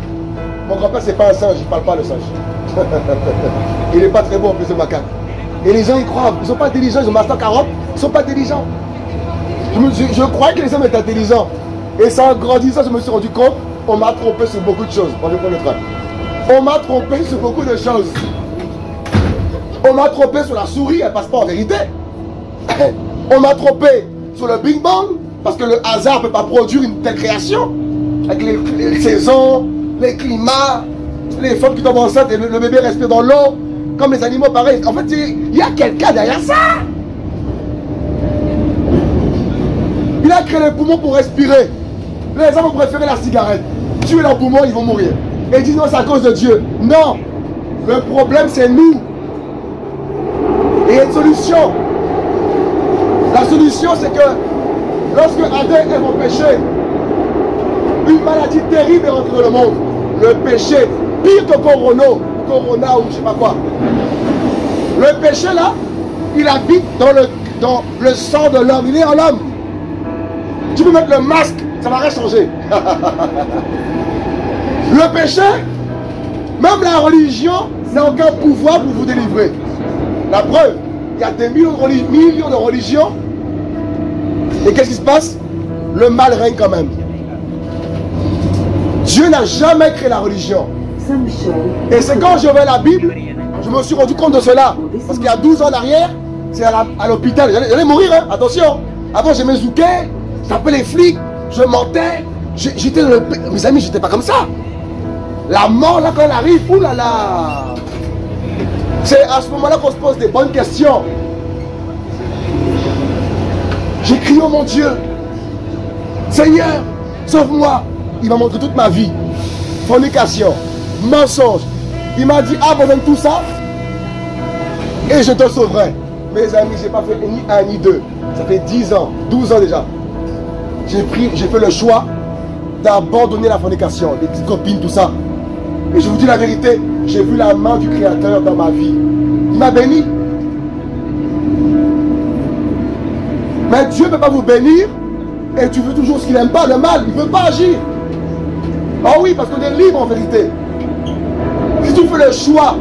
Mon grand-père, c'est pas un singe, il ne parle pas le singe. Il n'est pas très bon en plus de macaque. Et les gens y croient, ils ne sont pas intelligents, ils ont master 40, ils ne sont pas intelligents. Je croyais que les hommes étaient intelligents. Et ça, en grandissant, je me suis rendu compte, on m'a trompé sur beaucoup de choses. On m'a trompé sur beaucoup de choses. On m'a trompé sur la souris, elle ne passe pas en vérité. On m'a trompé sur le Big Bang, parce que le hasard ne peut pas produire une telle création. Avec les saisons, les climats, les femmes qui tombent enceintes et le bébé respire dans l'eau, comme les animaux pareils. En fait, il y a quelqu'un derrière ça. Il a créé les poumons pour respirer. Les hommes ont préféré la cigarette. Tuer leurs poumons, ils vont mourir. Et ils disent non, c'est à cause de Dieu. Non. Le problème, c'est nous. Et il y a une solution. La solution, c'est que lorsque Adam et Ève ont péché, une maladie terrible est rentrée dans le monde. Le péché, pire que corona ou je sais pas quoi. Le péché là, il habite dans le sang de l'homme. Il est en l'homme. Tu peux mettre le masque, ça va rien changer. Le péché, même la religion n'a aucun pouvoir pour vous délivrer. La preuve, il y a des millions de religions. Et qu'est-ce qui se passe? Le mal règne quand même. Dieu n'a jamais créé la religion. Et c'est quand je vais la Bible, je me suis rendu compte de cela. Parce qu'il y a 12 ans en arrière, c'est à l'hôpital. J'allais mourir, hein? Attention. Avant, j'aimais zouker, j'appelais les flics, je mentais. J'étais dans le... Mes amis, j'étais pas comme ça. La mort, là, quand elle arrive, oulala. C'est à ce moment-là qu'on se pose des bonnes questions. J'ai crié, oh mon Dieu, Seigneur, sauve-moi. Il m'a montré toute ma vie. Fornication, mensonge. Il m'a dit, abandonne tout ça et je te sauverai. Mes amis, je n'ai pas fait ni un ni deux. Ça fait 10 ans, 12 ans déjà. J'ai fait le choix d'abandonner la fornication, les petites copines, tout ça. Et je vous dis la vérité, j'ai vu la main du Créateur dans ma vie. Il m'a béni. Mais Dieu ne peut pas vous bénir et tu veux toujours ce qu'il n'aime pas, le mal. Il ne peut pas agir. Oh oui, parce qu'on est libre en vérité. Si tu fais le choix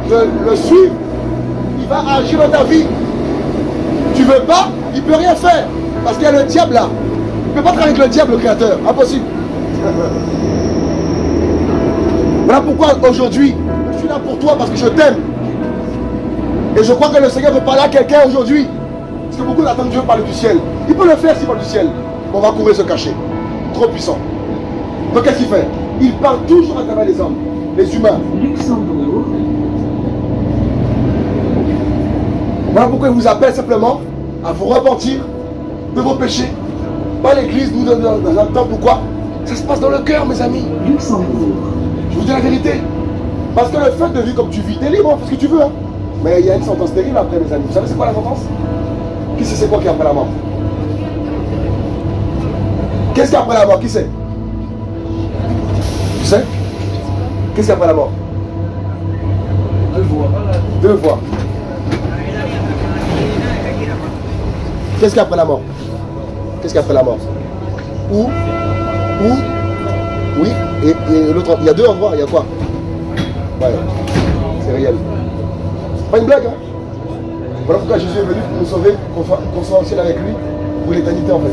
de le suivre, il va agir dans ta vie. Tu veux pas, il ne peut rien faire. Parce qu'il y a le diable là. Il ne peut pas travailler avec le diable, le Créateur. Impossible. Voilà pourquoi aujourd'hui, je suis là pour toi parce que je t'aime. Et je crois que le Seigneur veut parler à quelqu'un aujourd'hui. Parce que beaucoup attendent Dieu parler du ciel. Il peut le faire s'il parle du ciel. On va courir se cacher. Trop puissant. Donc qu'est-ce qu'il fait? Il parle toujours à travers les hommes, les humains.
Luxembourg.
Voilà pourquoi il vous appelle simplement à vous repentir de vos péchés. Pas l'église, nous dans un temple ou quoi. Ça se passe dans le cœur, mes amis.
Luxembourg.
Je vous dis la vérité. Parce que le fait de vivre comme tu vis, t'es libre, hein, fais ce que tu veux. Hein. Mais il y a une sentence terrible après, mes amis. Vous savez c'est quoi la sentence? Qui sait c'est quoi qui est après la mort? Qu'est-ce qu'il y a après la mort? Qui sait? Tu sais? Qu'est-ce qu'il y a après la mort? Deux fois. Qu'est-ce qu'il y a après la mort? Qu'est-ce qu'il y a après la mort? Où? Oui. Et l'autre, il y a deux endroits, il y a quoi? Ouais, c'est réel. C'est pas une blague, hein? Voilà pourquoi Jésus est venu pour nous sauver, qu'on soit en ciel avec lui, pour l'éternité en fait.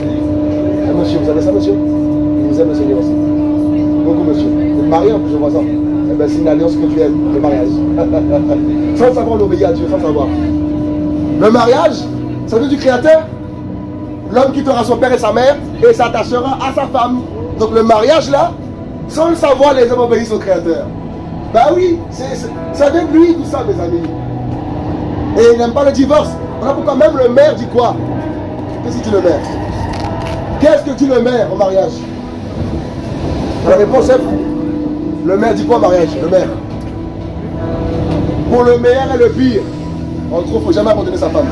Ah, monsieur, vous savez ça, monsieur? Il vous aime le Seigneur aussi. Beaucoup, monsieur. Vous êtes marié en plus, je vois ça. Eh bien, c'est une alliance que tu aimes, le mariage. Sans savoir, on obéit à Dieu, sans savoir. Le mariage, ça vient du Créateur. L'homme quittera son père et sa mère et s'attachera à sa femme. Donc le mariage là, sans le savoir, les hommes obéissent au Créateur. Bah oui, ça vient de lui tout ça, mes amis. Et il n'aime pas le divorce. Voilà pourquoi même le maire dit quoi? Qu'est-ce que dit le maire? Qu'est-ce que dit le maire au mariage? La réponse est: le maire dit quoi au mariage? Le maire. Pour le meilleur et le pire. En gros, il ne faut jamais abandonner sa femme.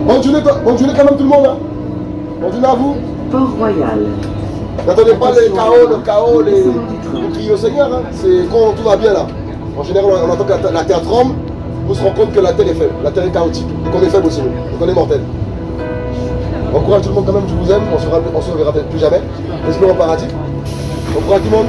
Bonne journée quand même tout le monde. Hein? Bonne journée à vous.
Port-Royal.
N'attendez pas le chaos, vous criez au Seigneur. Hein? C'est quand tout va bien là. En général, on entend que la terre tremble. Vous se rend compte que la terre est faible, la terre est chaotique, qu'on est faible aussi, qu'on est mortel. Encourage tout le monde quand même, je vous aime, on se reverra peut-être plus jamais. Espérons au paradis. Encourage tout le monde.